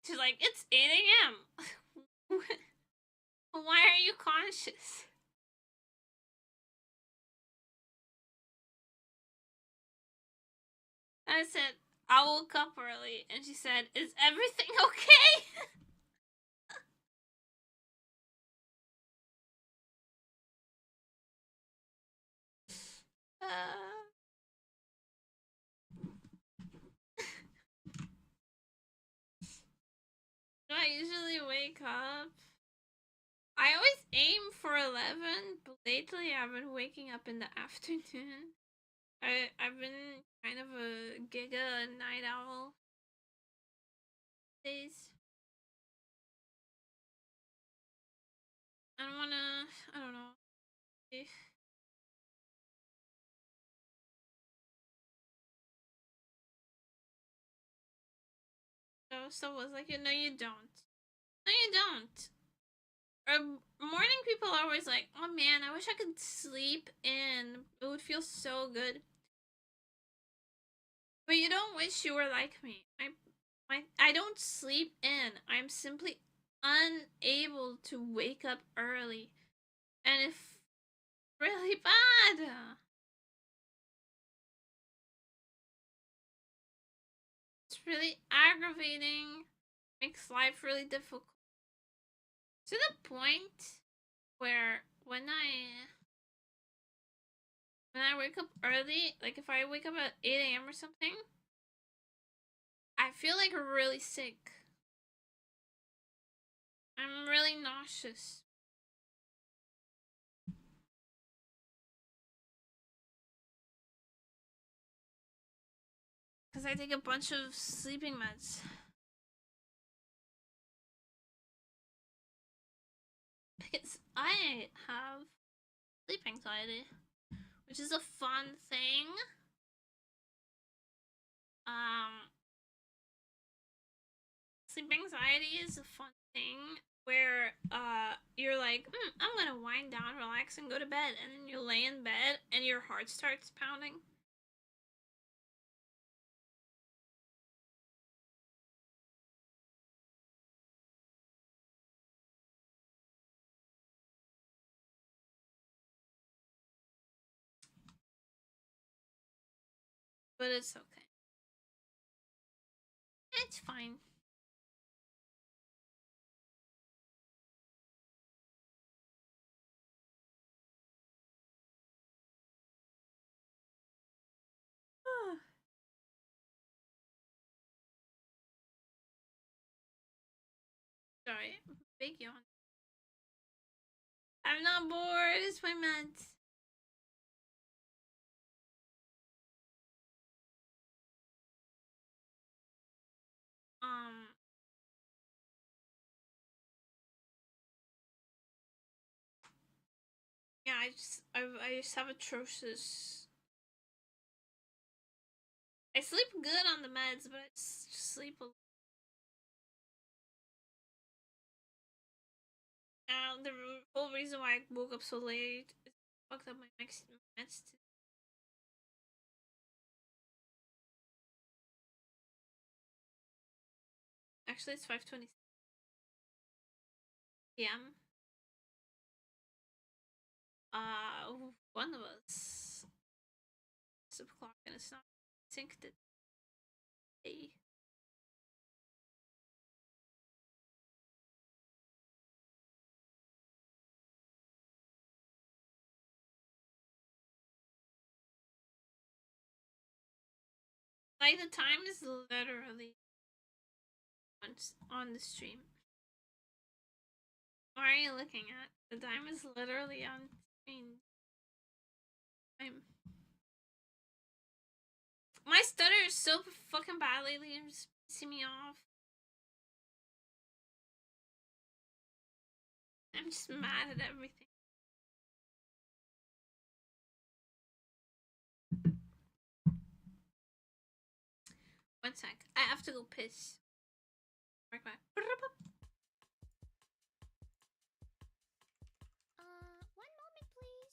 She's like, it's 8 a.m. Why are you conscious? I said, I woke up early, and she said, is everything okay? Do I usually wake up? I always aim for 11, but lately I've been waking up in the afternoon. I've been kind of a giga night owl days. I don't know. So was like, no, you don't. No, you don't. Morning people are always like, oh man, I wish I could sleep in. It would feel so good. But you don't wish you were like me. I don't sleep in. I'm simply unable to wake up early. And it's really bad. It's really aggravating. Makes life really difficult. To the point where when I wake up early, like if I wake up at 8 a.m. or something, I feel like really sick. I'm really nauseous. Because I take a bunch of sleeping meds. Because I have sleep anxiety, which is a fun thing. Sleep anxiety is a fun thing where you're like, I'm gonna wind down, relax, and go to bed, and then you lay in bed and your heart starts pounding. But it's okay. It's fine. Sorry, big yawn. I'm not bored, it's my meds. Yeah, I just have atrocious. I sleep good on the meds, but I just sleep a. The whole reason why I woke up so late is fucked up my meds. Actually, it's 5:20 p.m. One of us. It's o'clock and it's not synced today. Like the time is literally on the stream. What are you looking at? The time is literally on screen. My stutter is so fucking bad lately. It's pissing me off. I'm just mad at everything. One sec. I have to go piss. Right back. One moment, please.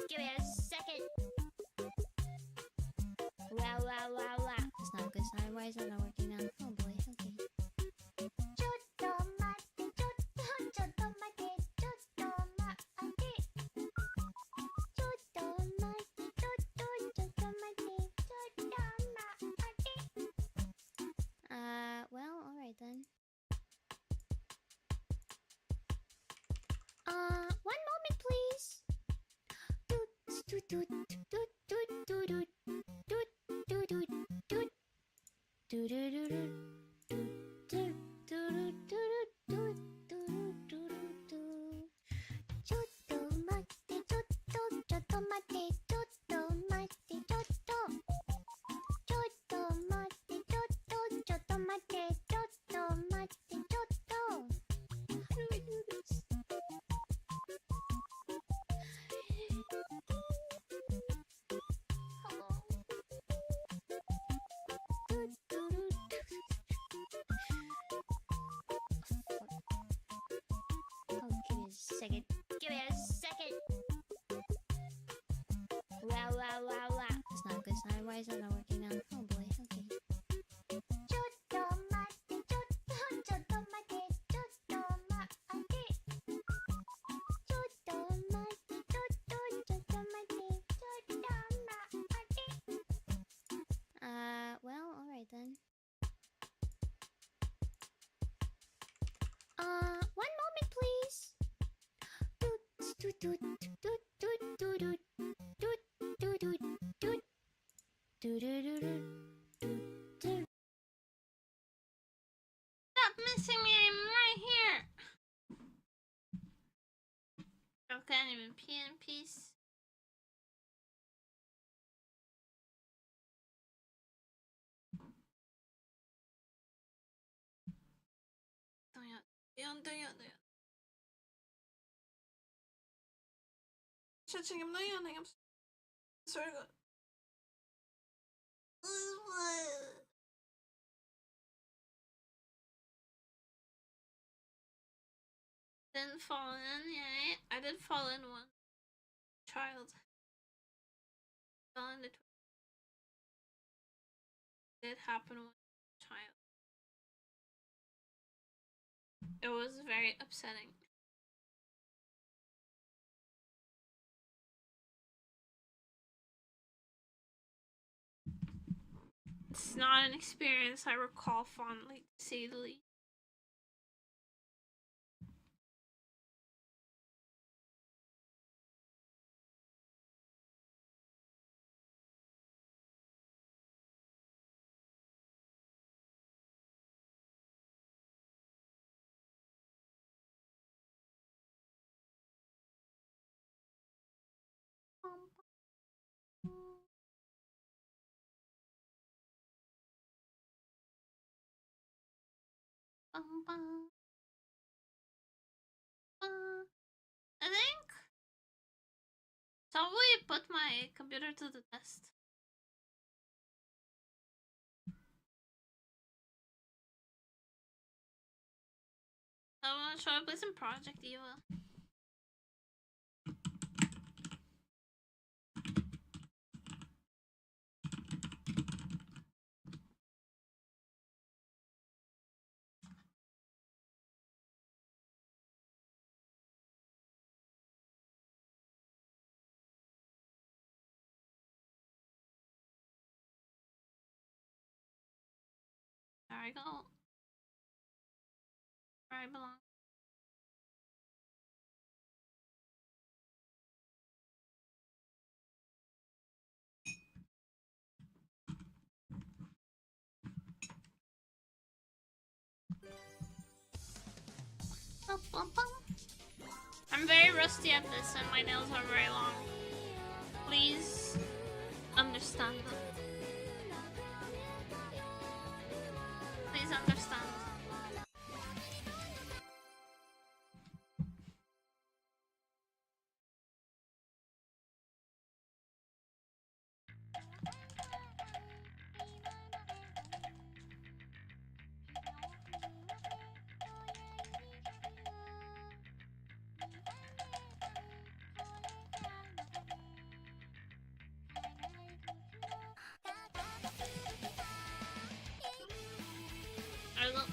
Give me a second. Wow. It's not a good sign. Why is that not working now? Oh boy, okay. Well, alright then. Second. Give me a second. Wow. It's not a good sign. Why is that not working now? Oh boy. Okay. Well, alright then. One moment, please. Stop missing me, I'm right here. I can't even pee in peace. Don't I'm not yawning, I'm sorry. Didn't fall in, yeah. I did fall in one. Child. Fell in the did happen with child. It was very upsetting. It's not an experience I recall fondly, to say the least. I think shall we put my computer to the test? Shall I play some Project Eva? There I go. Where I belong. I'm very rusty at this and my nails are very long. Please understand them. Please understand. I don't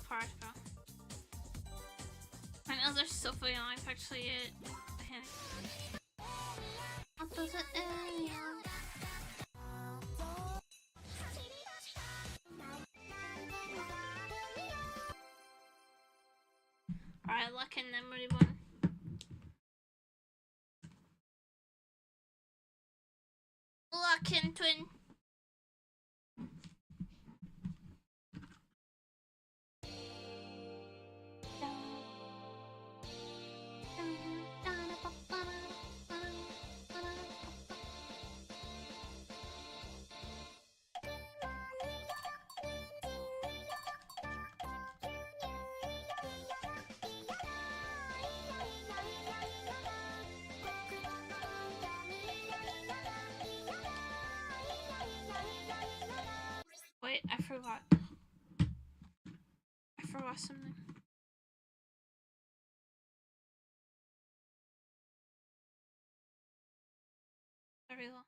part though. And other stuff I like actually what does it Alright, look in nemuri one. Lock in twin. Wait, I forgot. I forgot something. There we go.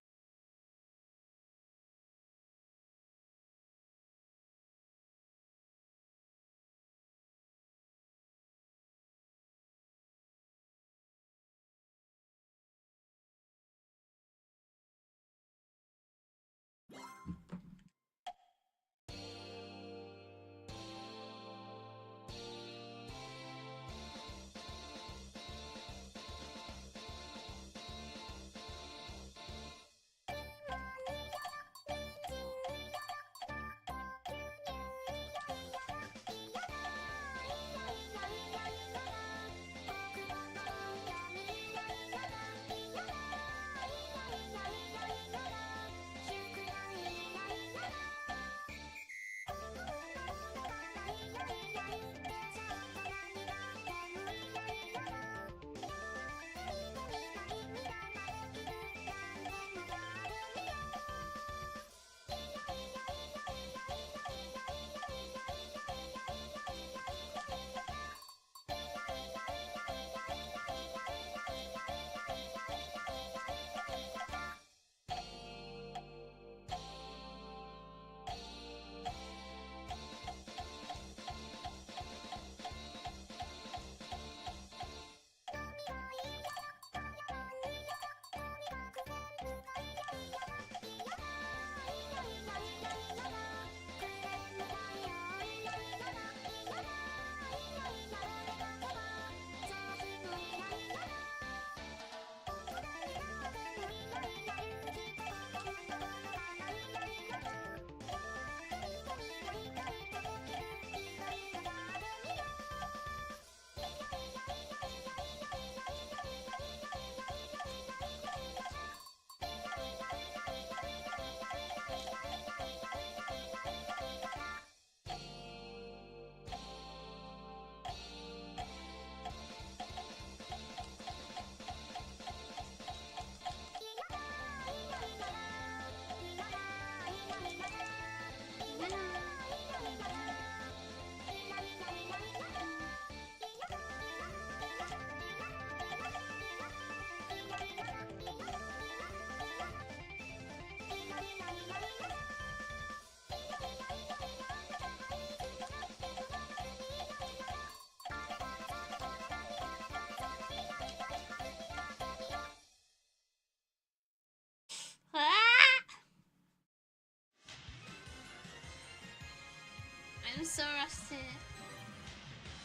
I'm so rusty.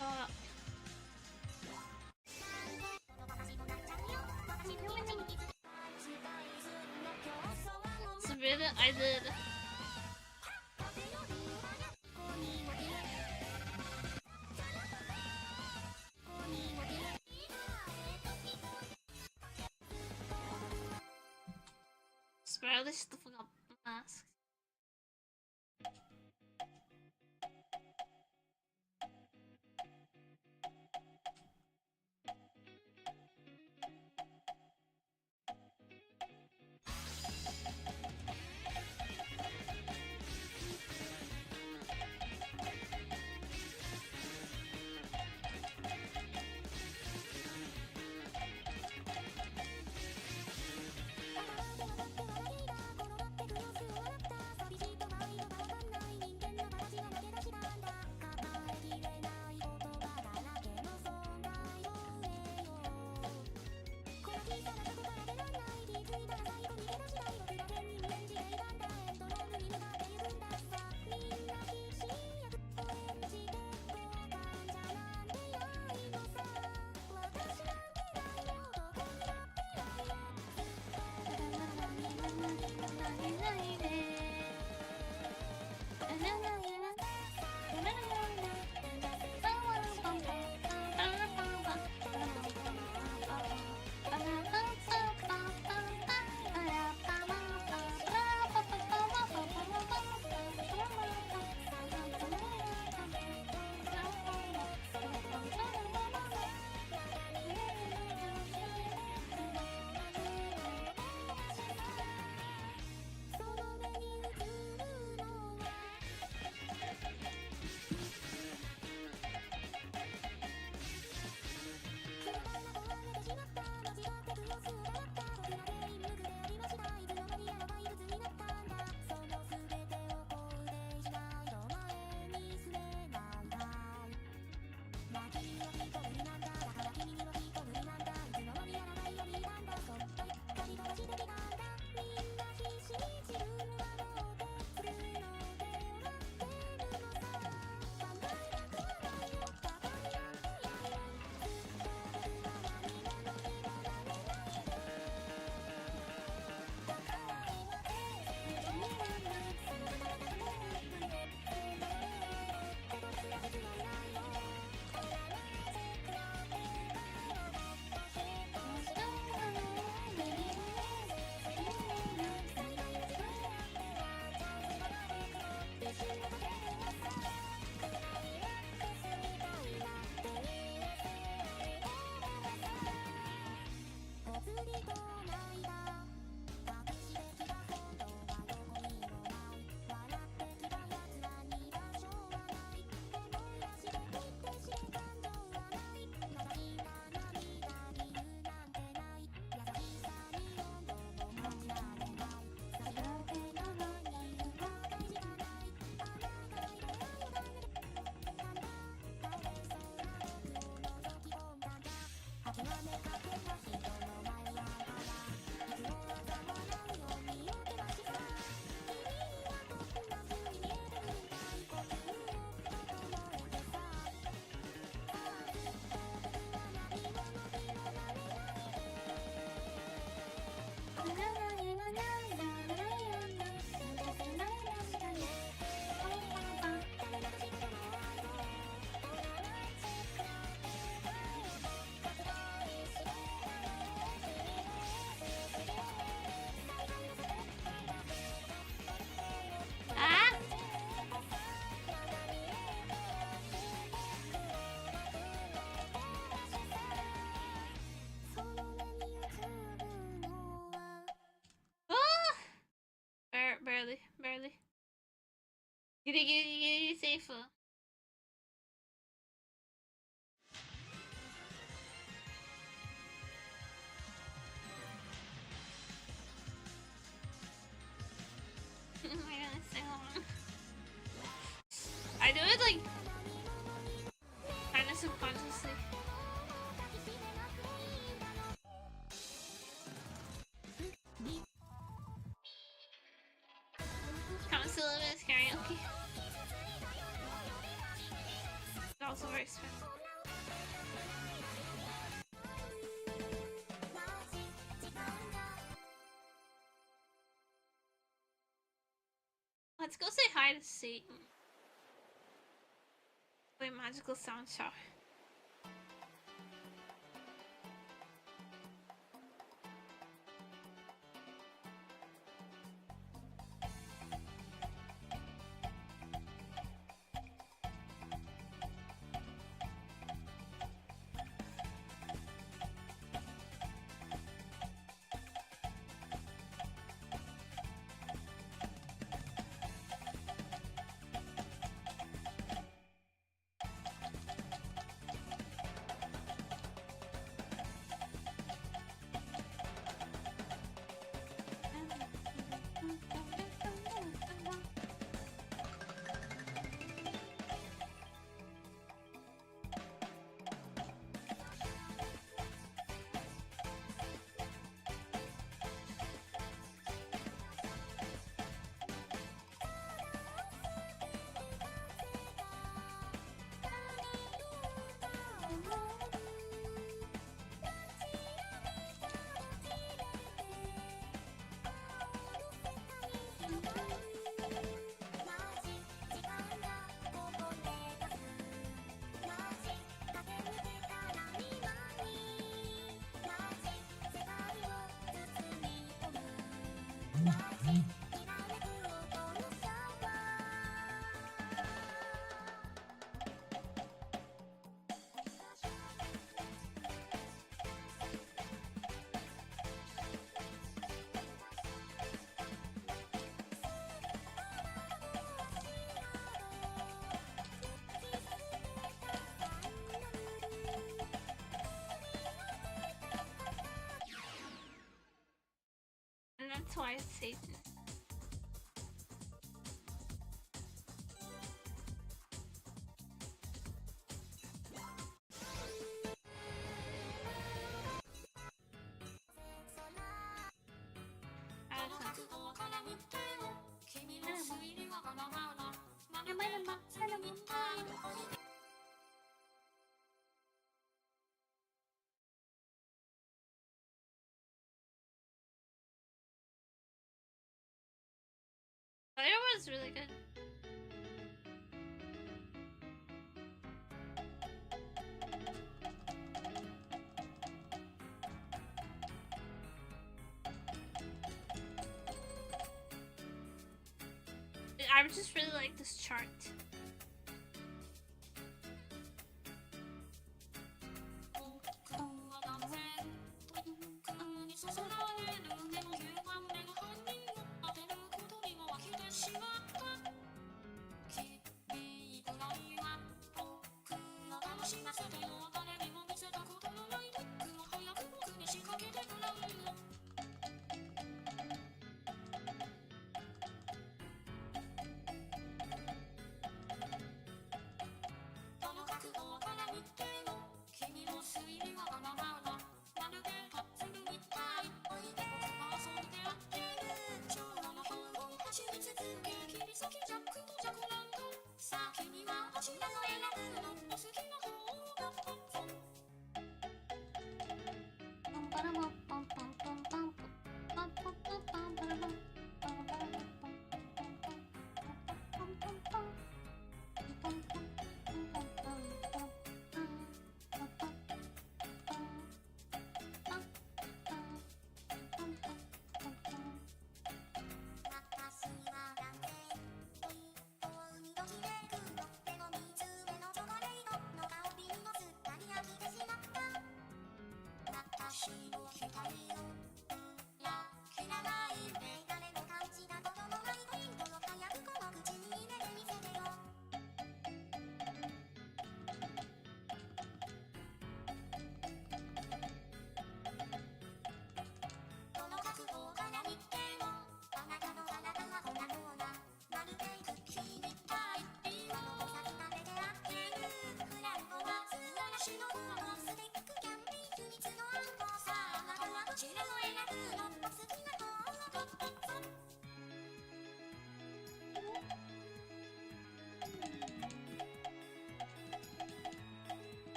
Oh. It's really I did. Swear this stuff got masked. barely. Giddy, safe. I do it like kind of subconsciously. Comes to a little bit of karaoke. It's also very expensive. Let's go say hi to Satan. Play magical sound shower. And that's why it's Satan. That was really good. I would just really like this chart.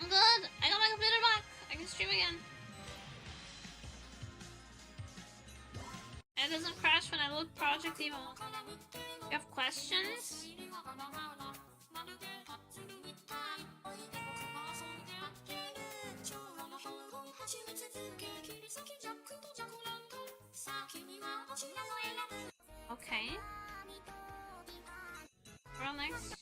I'm good. I got my computer back. I can stream again. And it doesn't crash when I load Project Evo. You have questions? Okay. We're on next.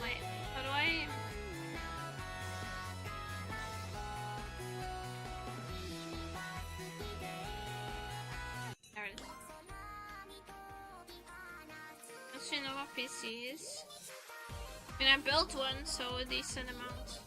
Wait, how do I... There it is. Let's know what PCs. I mean, I built one, so a decent amount.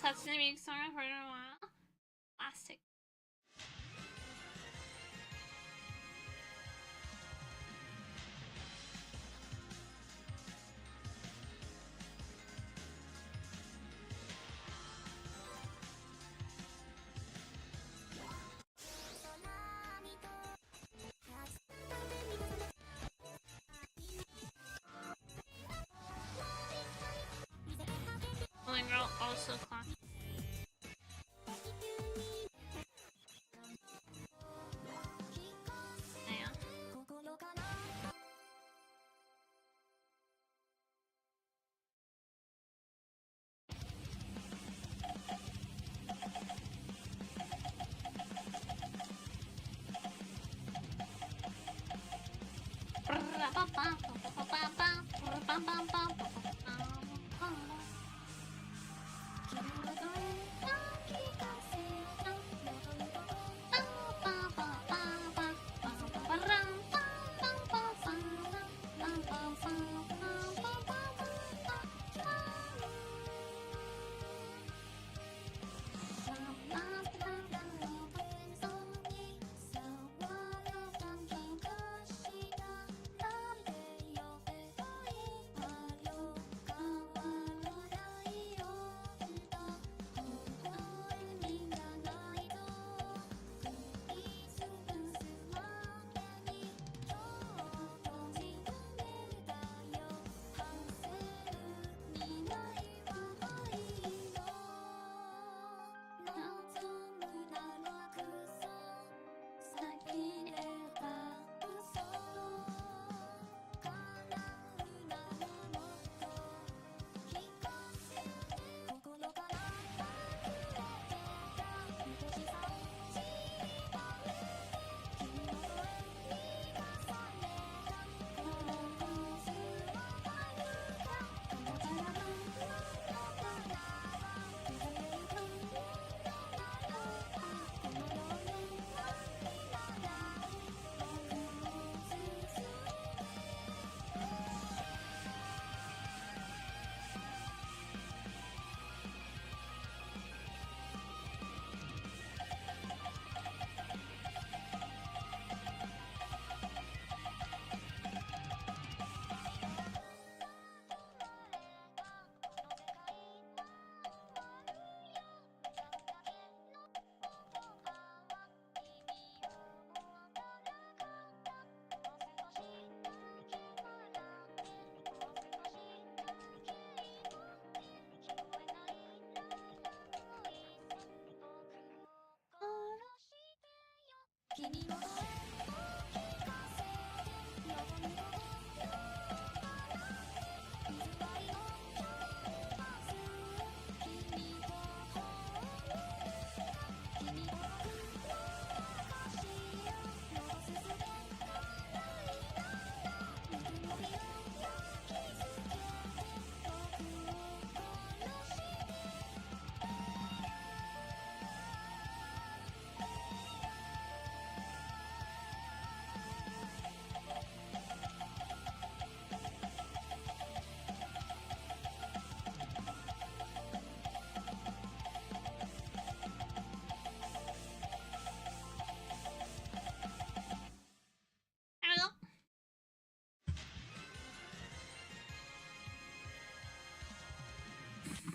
such a big song for a while. Plastic. Girl also class. Yeah.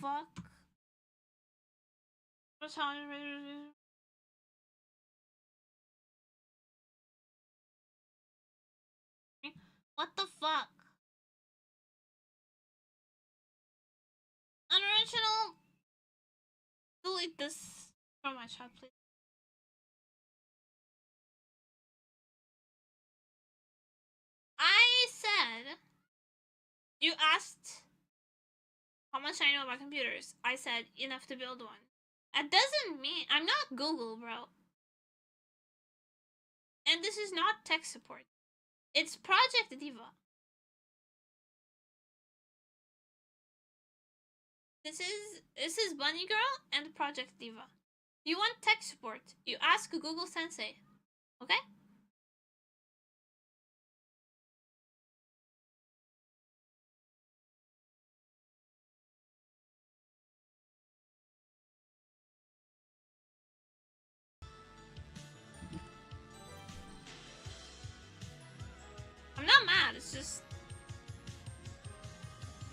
Fuck. What the fuck? Unoriginal. Delete this from my chat, please. I said you asked how much I know about computers. I said enough to build one. That doesn't mean I'm not Google, bro. And this is not tech support. It's Project Diva. This is Bunny Girl and Project Diva. You want tech support? You ask Google Sensei. Okay? It's just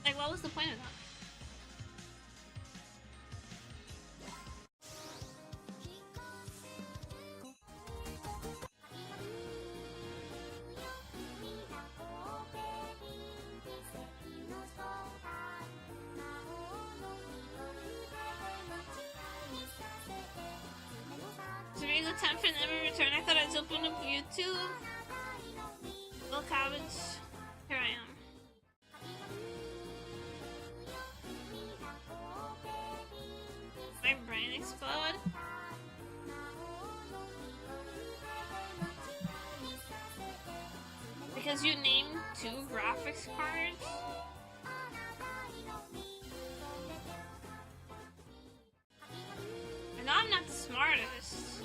like, what was the point of that? It's a really good time for never return. I thought I'd open up YouTube. Little cabbage. Here I am. My brain explode. Because you named 2 graphics cards? I know I'm not the smartest,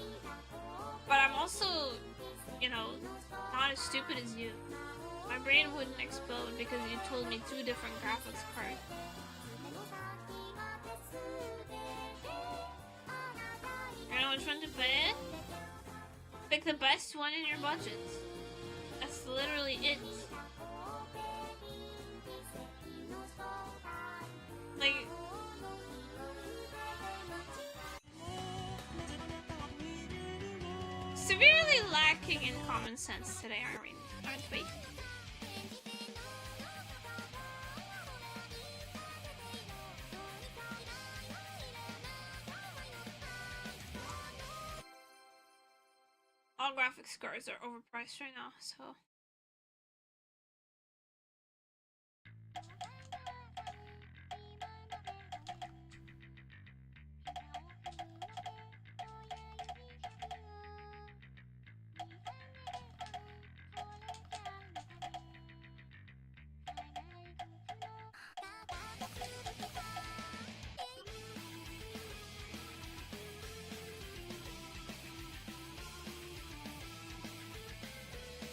but I'm also, you know, not as stupid as you. My brain wouldn't explode because you told me 2 different graphics cards. You know which one to pick? Pick the best one in your budget. That's literally it. Like, severely lacking in common sense today, aren't we? All graphics cards are overpriced right now, so.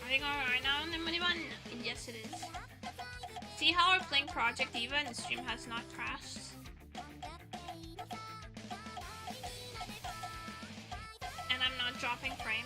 I think right now on the money button? Yes, it is. See how we're playing Project Eva and the stream has not crashed? And I'm not dropping frames.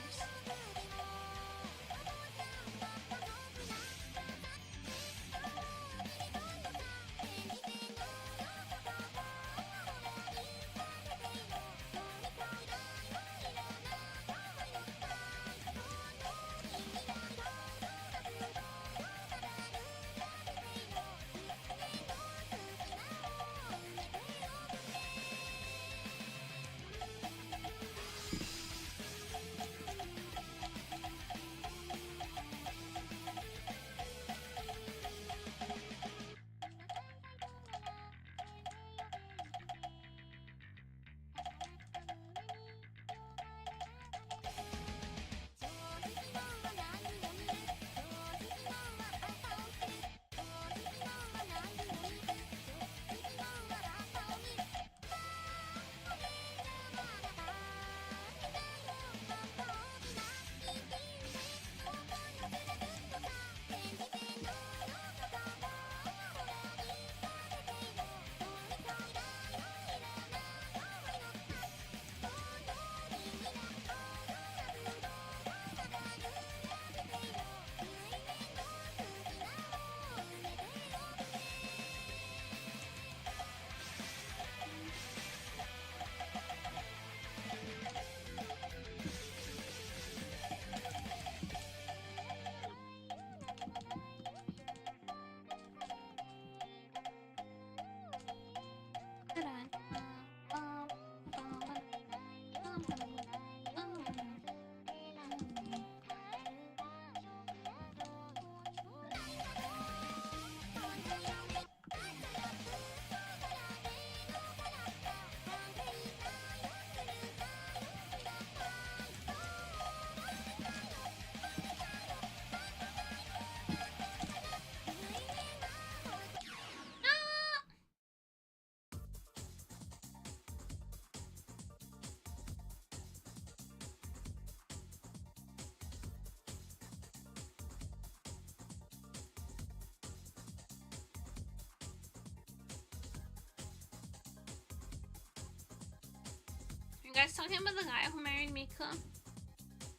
You guys talking about the guy who married Mika?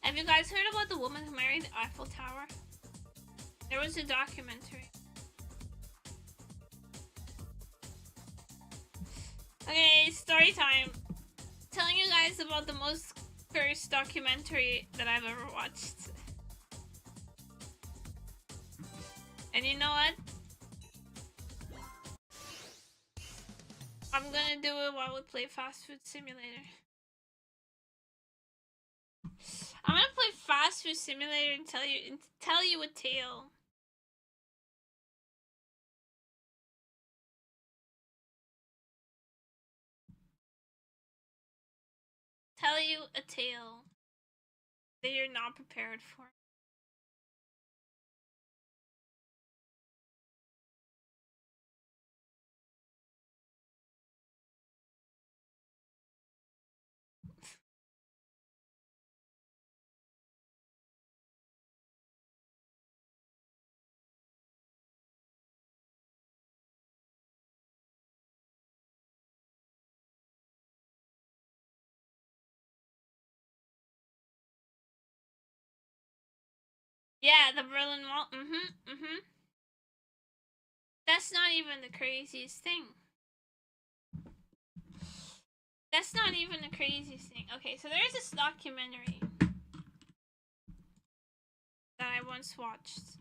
Have you guys heard about the woman who married the Eiffel Tower? There was a documentary. Okay, story time. Telling you guys about the most cursed documentary that I've ever watched. And you know what? I'm gonna do it while we play Fast Food Simulator. I'm gonna play Fast Food Simulator and tell you a tale. Tell you a tale that you're not prepared for. Yeah, the Berlin Wall. That's not even the craziest thing. That's not even the craziest thing. Okay, so there's this documentary that I once watched.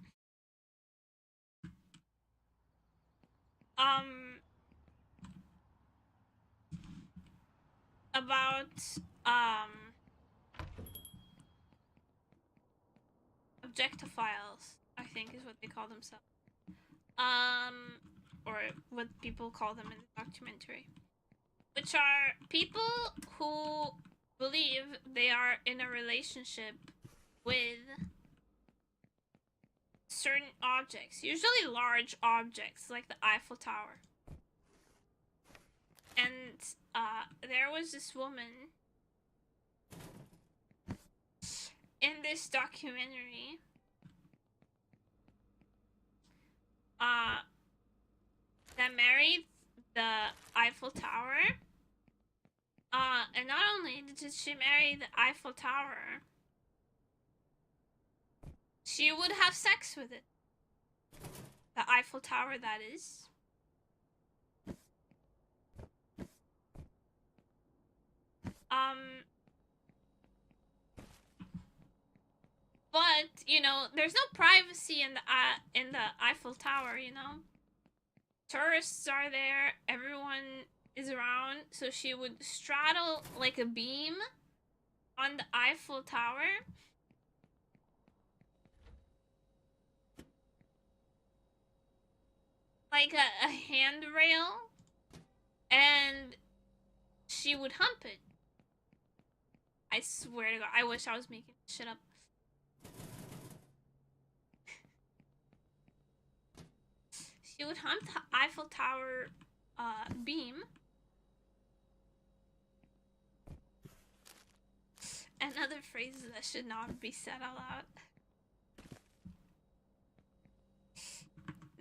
About objectophiles, I think is what they call themselves. Or what people call them in the documentary. Which are people who believe they are in a relationship with certain objects, usually large objects like the Eiffel Tower. And there was this woman in this documentary that married the Eiffel Tower. And not only did she marry the Eiffel Tower, she would have sex with it. The Eiffel Tower, that is. But you know, there's no privacy in the Eiffel Tower. You know, tourists are there. Everyone is around, so she would straddle like a beam on the Eiffel Tower. Like a handrail, and she would hump it. I swear to God, I wish I was making shit up. She would hump the Eiffel Tower beam. And other phrases that should not be said out loud.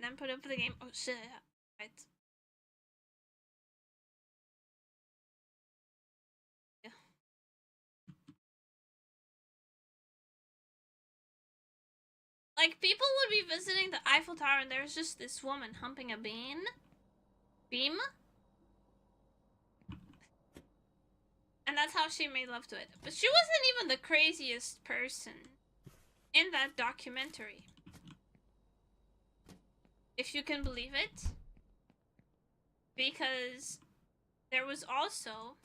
Then put up the game. Oh shit. Right. Yeah. Like, people would be visiting the Eiffel Tower and there's just this woman humping a beam. And that's how she made love to it. But she wasn't even the craziest person in that documentary. If you can believe it. Because there was also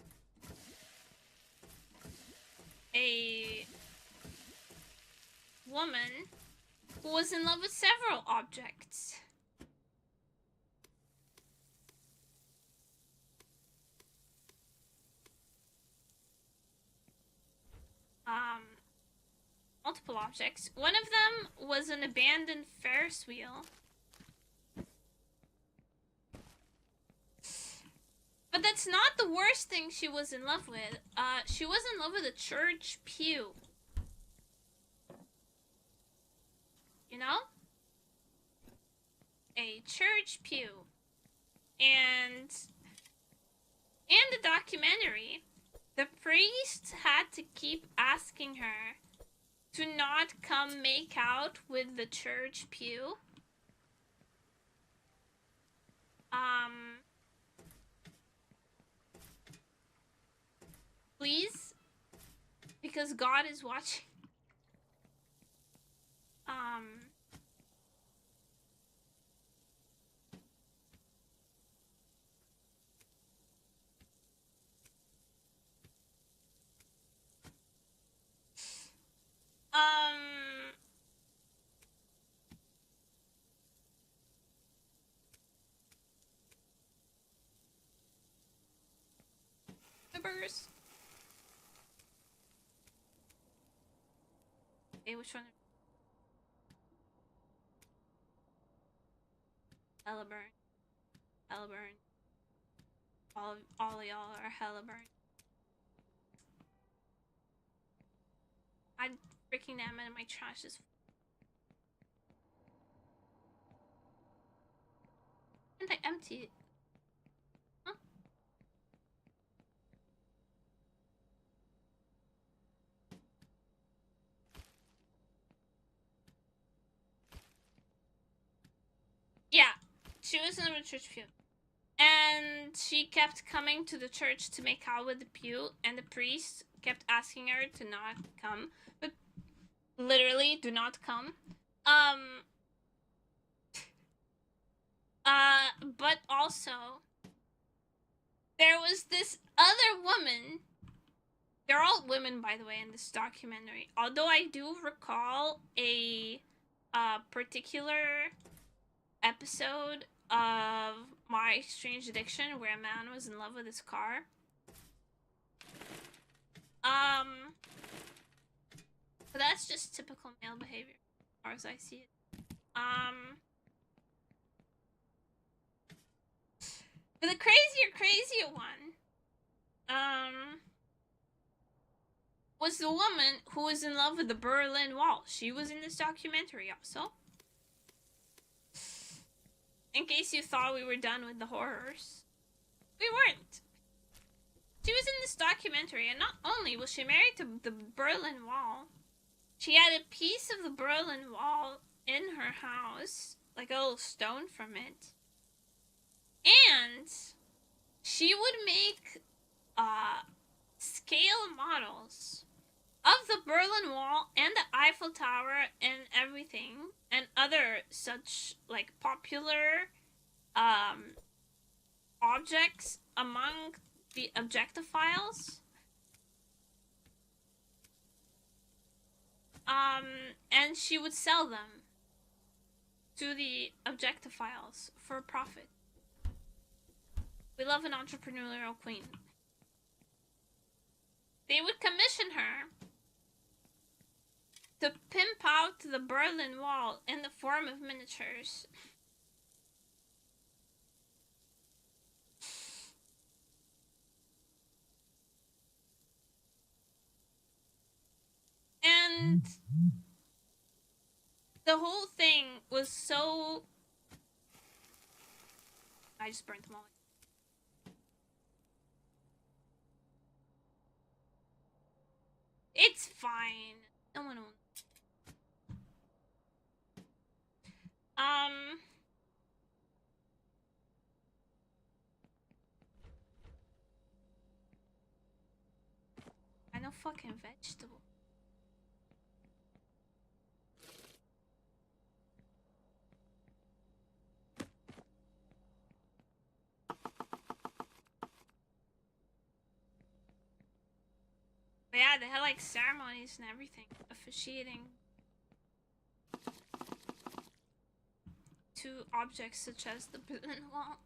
a woman who was in love with several objects. Multiple objects. One of them was an abandoned Ferris wheel. But that's not the worst thing she was in love with. She was in love with a church pew. You know? A church pew. And in the documentary, the priest had to keep asking her to not come make out with the church pew. Please, because God is watching. Burgers. Okay, which one? Hella burn. Hella burn. All of y'all are hella burn. I freaking damn it, my trash is. And I empty it. Huh? Yeah, she was in the church pew. And she kept coming to the church to make out with the pew, and the priest kept asking her to not come. But literally, do not come. But also, there was this other woman. They're all women, by the way, in this documentary. Although I do recall a particular episode of My Strange Addiction where a man was in love with his car. But that's just typical male behavior, as far as I see it. But the crazier one, was the woman who was in love with the Berlin Wall. She was in this documentary also. In case you thought we were done with the horrors. We weren't. She was in this documentary, and not only was she married to the Berlin Wall, she had a piece of the Berlin Wall in her house, like a little stone from it. And she would make scale models of the Berlin Wall and the Eiffel Tower and everything, and other such like popular objects among the objectophiles. And she would sell them to the objectophiles for profit. We love an entrepreneurial queen. They would commission her to pimp out the Berlin Wall in the form of miniatures. And the whole thing was so... I just burnt them all. It's fine. No one will. I know fucking vegetable. But yeah, they had like ceremonies and everything, officiating to objects such as the Berlin Wall.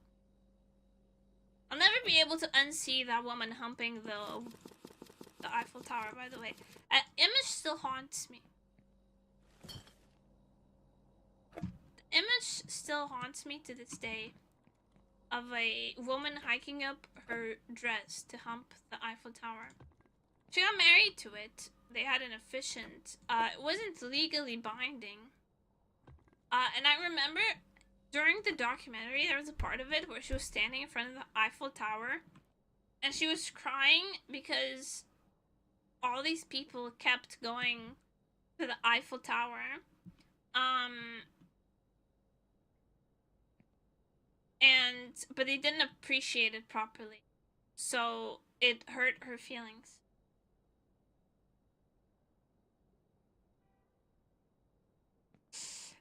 I'll never be able to unsee that woman humping the Eiffel Tower, by the way. That image still haunts me. The image still haunts me to this day of a woman hiking up her dress to hump the Eiffel Tower. She got married to it. They had an efficient. It wasn't legally binding. And I remember during the documentary, there was a part of it where she was standing in front of the Eiffel Tower, and she was crying because all these people kept going to the Eiffel Tower. But they didn't appreciate it properly, so it hurt her feelings.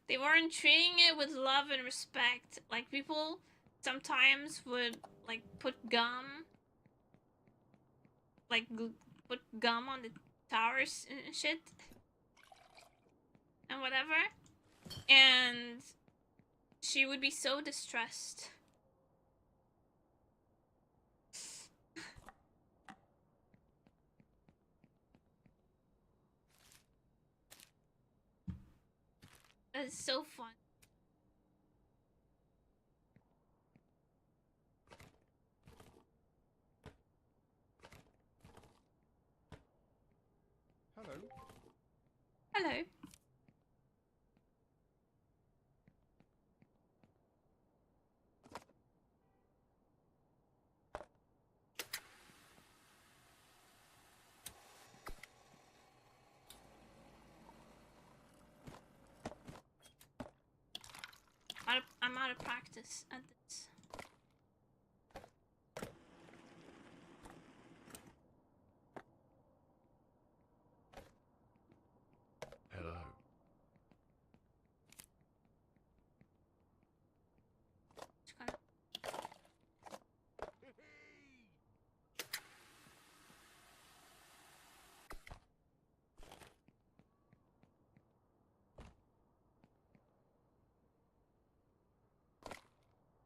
They weren't treating it with love and respect. Like, people sometimes would like put gum on the towers and shit and whatever, and she would be so distressed. It's so fun. Hello. Hello. I'm out of practice at this. Hello. Just gonna...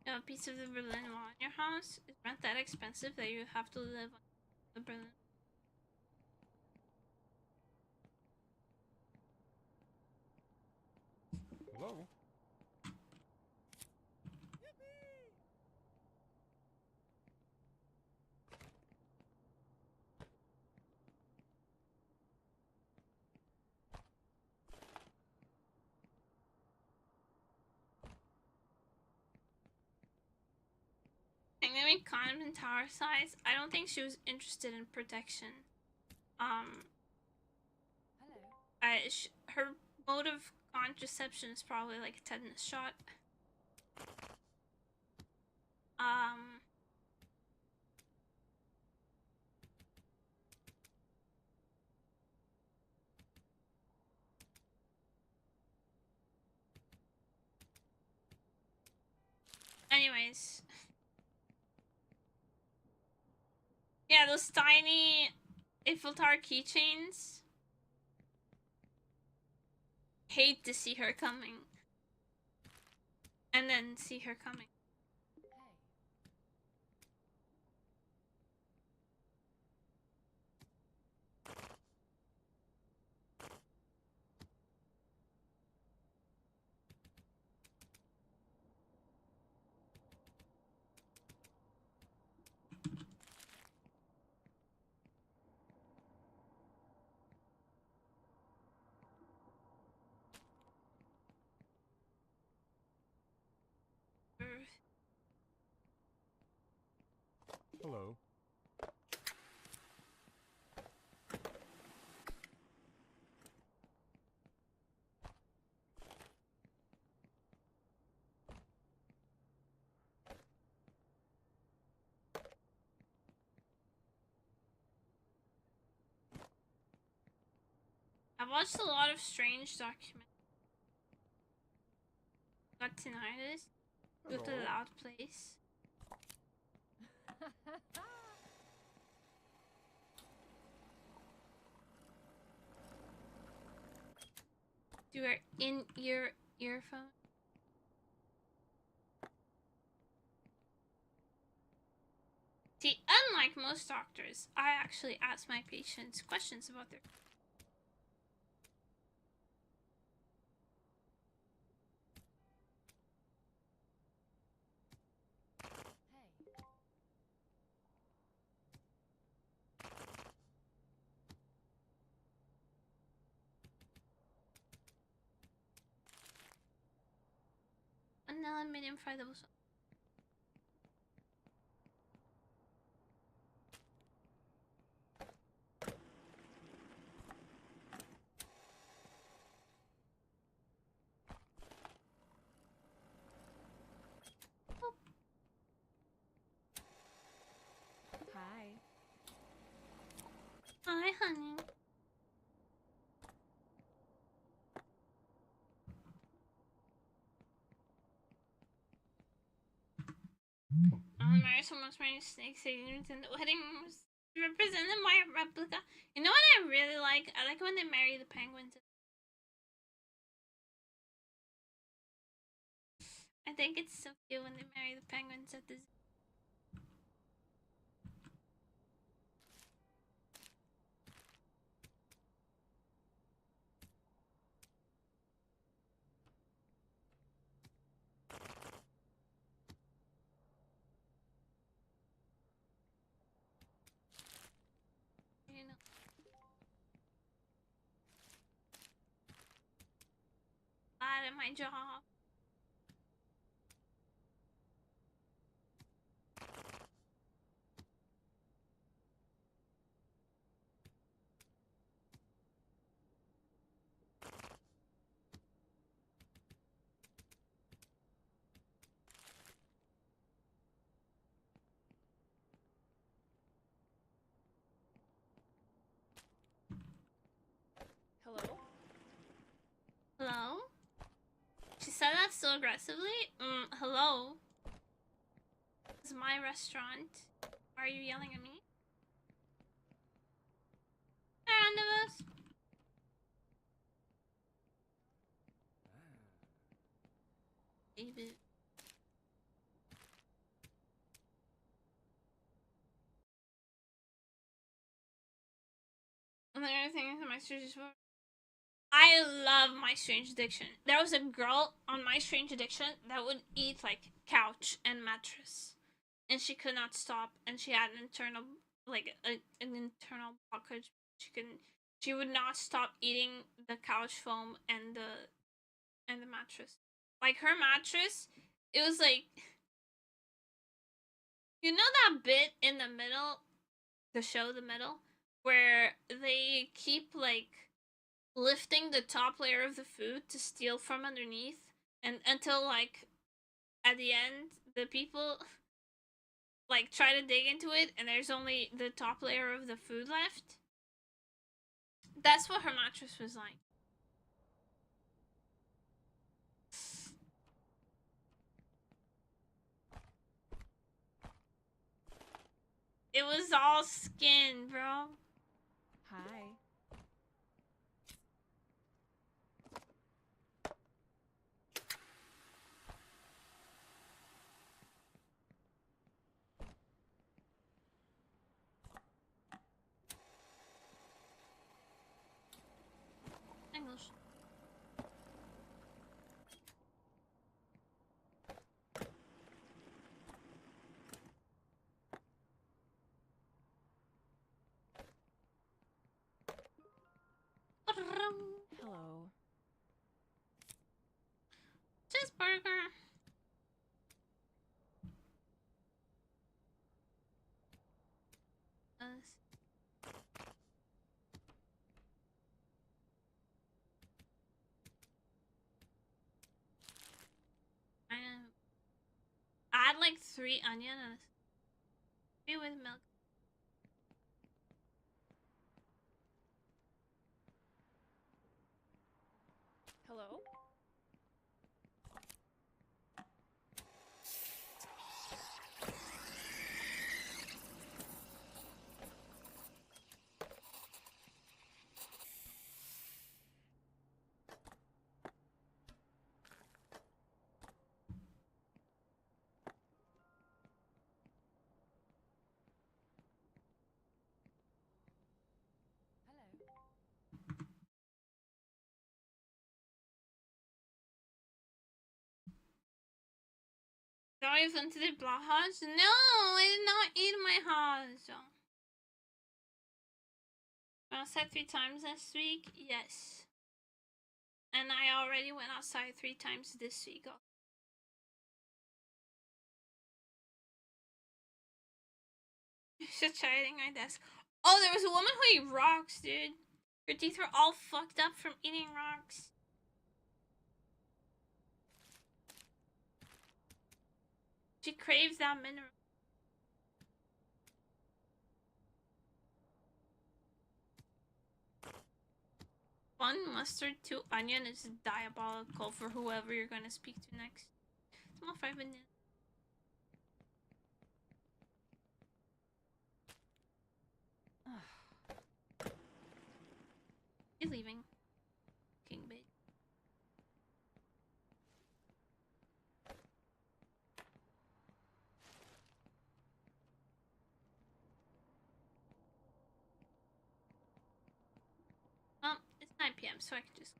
A piece of the Berlin Wall in your house? Is rent that expensive that you have to live on the Berlin? Hello. I think they made condoms in tower size. I don't think she was interested in protection. Her mode of contraception is probably like a tetanus shot. Anyways. Yeah, those tiny Eiffel Tower keychains. Hate to see her coming. And then see her coming. Hello. I've watched a lot of strange documentaries. Got tinnitus. Go to the loud place. Do your in-ear earphone. See, unlike most doctors, I actually ask my patients questions about their... Vanilla medium fried double sauce. are so much more snakes and the wedding was represented by a replica. You know what I really like? I like when they marry the penguins. I think it's so cute when they marry the penguins at the zoo. You know. Bad at my job. Hello? Hello? She said that so aggressively? Hello? This is my restaurant. Why are you yelling at me? Randomous. David. Another thing is my strange addiction. I love My Strange Addiction. There was a girl on My Strange Addiction that would eat like couch and mattress, and she could not stop. And she had an internal, like an internal blockage. She would not stop eating the couch foam and the mattress. Like her mattress, it was like, you know that bit in the middle, the show The Middle, where they keep like lifting the top layer of the food to steal from underneath, and until like at the end the people like try to dig into it and there's only the top layer of the food left. That's what her mattress was like. It was all skin, bro. Hi. English. Hello. Cheeseburger. Add like 3 onions. 3 with milk. Hello? Sorry if into the blahaj. No, I did not eat my haj. Outside 3 times this week? Yes. And I already went outside 3 times this week. She's try eating my desk. Oh, there was a woman who ate rocks, dude. Her teeth were all fucked up from eating rocks. She craves that mineral. One mustard, 2 onion is diabolical for whoever you're gonna speak to next. Small fried banana. p.m. so I can just.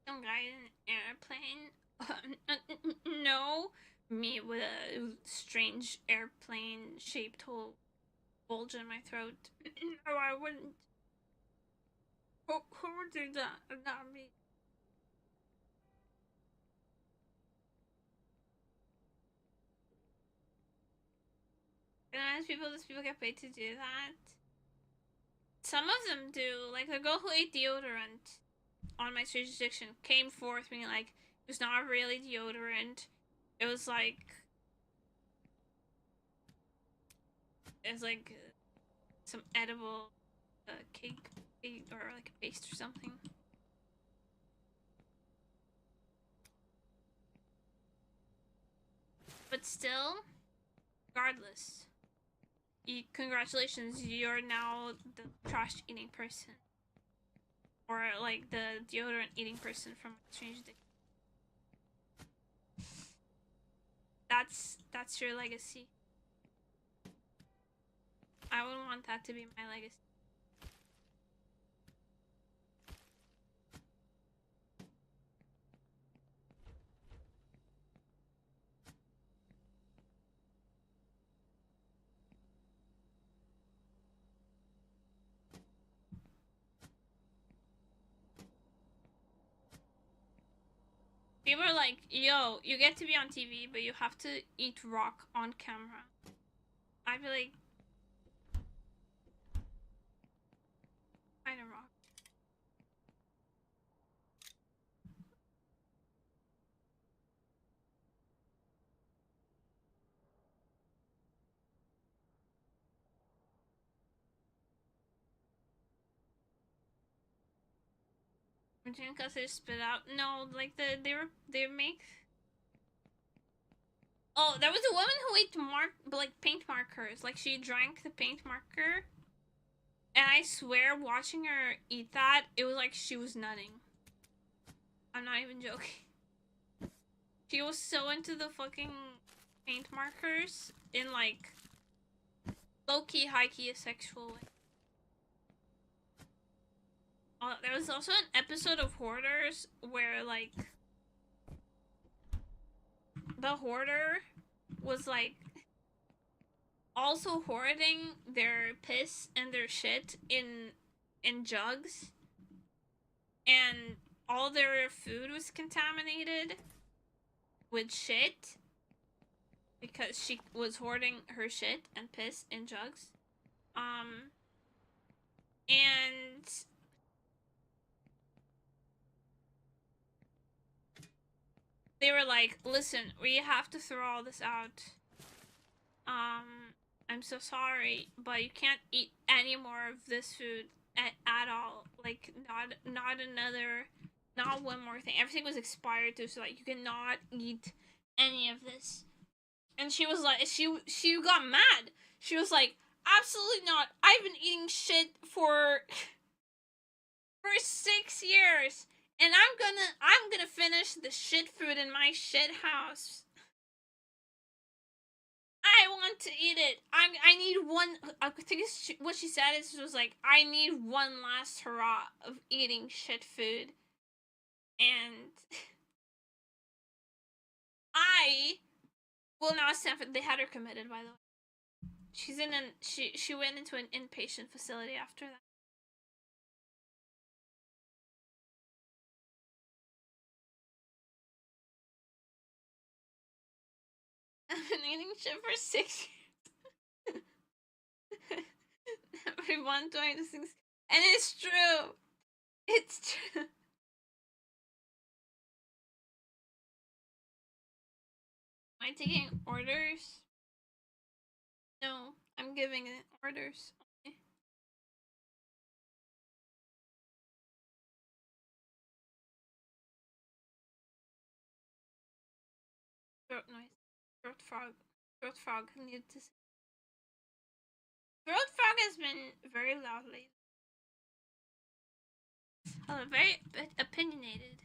Some guy in an airplane. No, me with a strange airplane-shaped hole bulge in my throat. No, I wouldn't. Who would do that? Not me. And those people get paid to do that. Some of them do. Like the girl who ate deodorant on my Strange Addiction came forth being like, it was not really deodorant. It was like some edible cake or like a paste or something. But still, regardless, congratulations, you're now the trash eating person. Or like the deodorant eating person from Strange Addiction. That's your legacy. I would want that to be my legacy. People are like, yo, you get to be on TV, but you have to eat rock on camera. I'd be like, kind of rock. Because they spit out. No, like they make. Oh, there was a woman who ate paint markers. Like she drank the paint marker, and I swear, watching her eat that, it was like she was nutting. I'm not even joking. She was so into the fucking paint markers in like low-key, high-key, a sexual way. There was also an episode of Hoarders where, like, the hoarder was, like, also hoarding their piss and their shit in jugs. And all their food was contaminated with shit because she was hoarding her shit and piss in jugs. And they were like, listen, we have to throw all this out. I'm so sorry, but you can't eat any more of this food at all. Like, not one more thing. Everything was expired too, so like, you cannot eat any of this. And she was like, she got mad. She was like, absolutely not. I've been eating shit for 6 years. And I'm gonna finish the shit food in my shit house. I want to eat it. I need one. I think what she said was like, I need one last hurrah of eating shit food. And I will not stand for. They had her committed, by the way. She went into an inpatient facility after that. I've been eating shit for 6 years. Everyone doing these things. And it's true. It's true. Am I taking orders? No, I'm giving it orders. Okay. Throat noise. Throat frog. Throat frog. Need to say. Road Frog has been very loud lately. Very opinionated.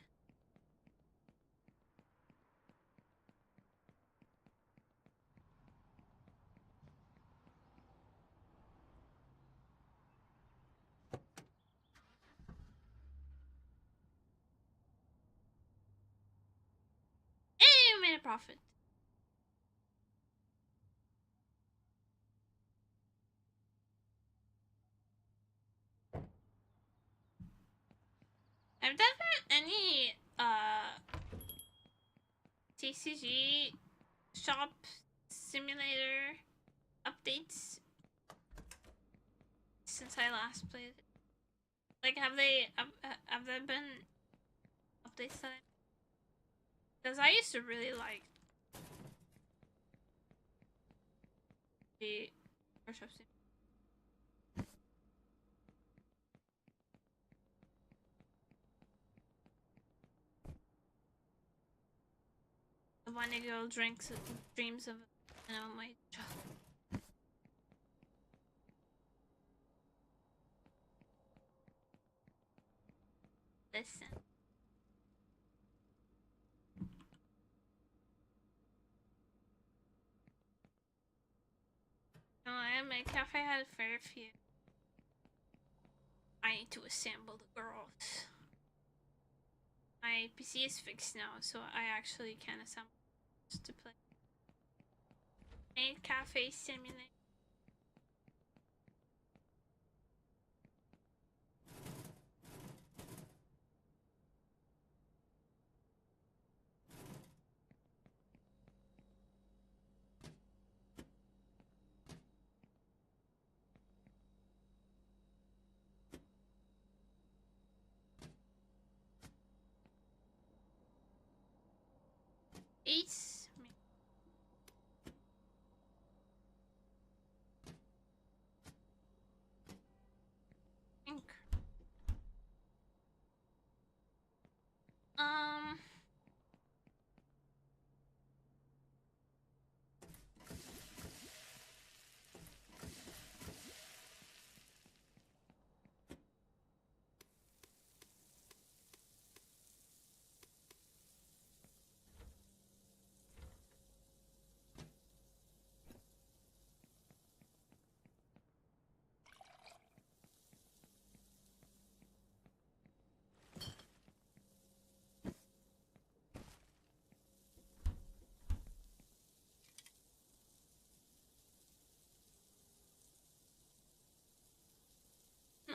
Hey, you made a profit. I've done any TCG shop simulator updates since I last played it. Like, have there been updates that? Because I used to really like the workshop simulator. The one a girl dreams of my job. Listen. No, my cafe had a fair few. I need to assemble the girls. My PC is fixed now, so I actually can assemble to play. Maid Cafe Simulator. Ace. Ink.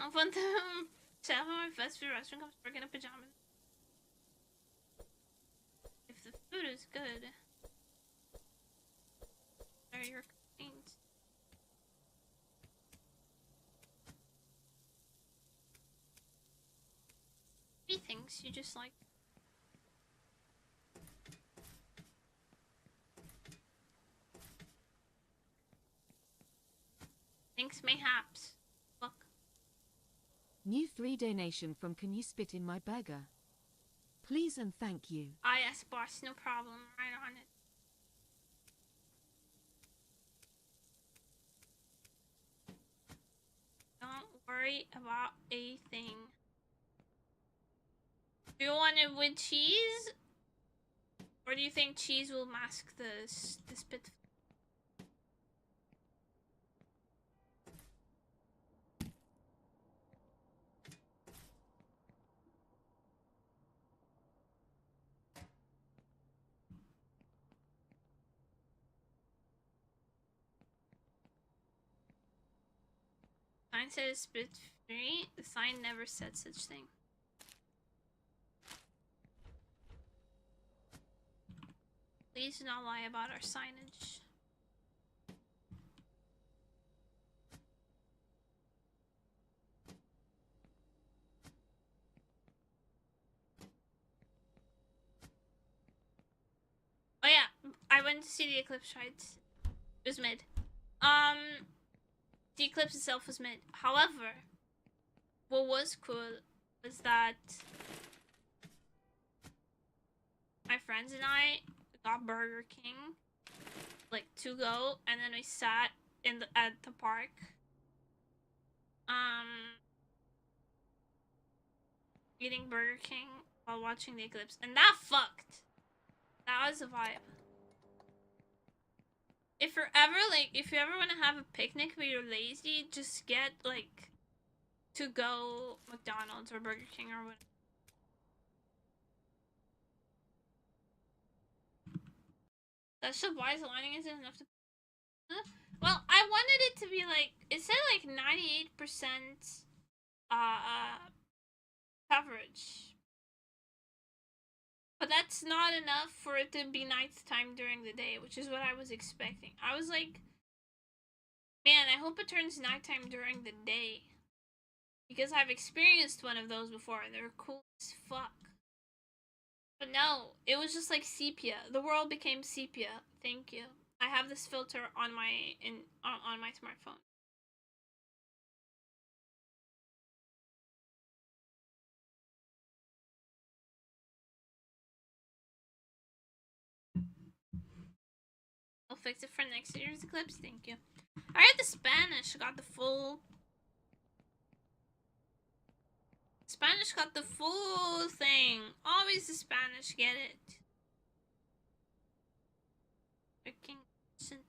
I'll want to tell how my fast food restaurant comes working in pajamas. If the food is good, are your complaints? Three things you just like. Thanks, mayhaps. Look. New 3 donation from Can You Spit in My Burger? Please and thank you. Ah, yes, boss, no problem. Right on it. Don't worry about a thing. Do you want it with cheese? Or do you think cheese will mask the spit? Sign says spit free. The sign never said such thing. Please do not lie about our signage. Oh yeah, I went to see the eclipse, right? It was mid. The eclipse itself was mid. However, what was cool was that my friends and I got Burger King like to go, and then we sat at the park eating Burger King while watching the eclipse, and that fucked. That was a vibe. If you ever want to have a picnic but you're lazy, just get like to go McDonald's or Burger King or whatever. That's just why aligning isn't enough to. Huh? Well, I wanted it to be like, it said like 98% coverage. But that's not enough for it to be nighttime during the day, which is what I was expecting. I was like, man, I hope it turns nighttime during the day. Because I've experienced one of those before and they're cool as fuck. But no, it was just like sepia. The world became sepia. Thank you. I have this filter on my on my smartphone. I'll fix it for next year's eclipse. Thank you. I read the Spanish. Got the full. Spanish got the full thing. Always the Spanish get it. Freaking shit.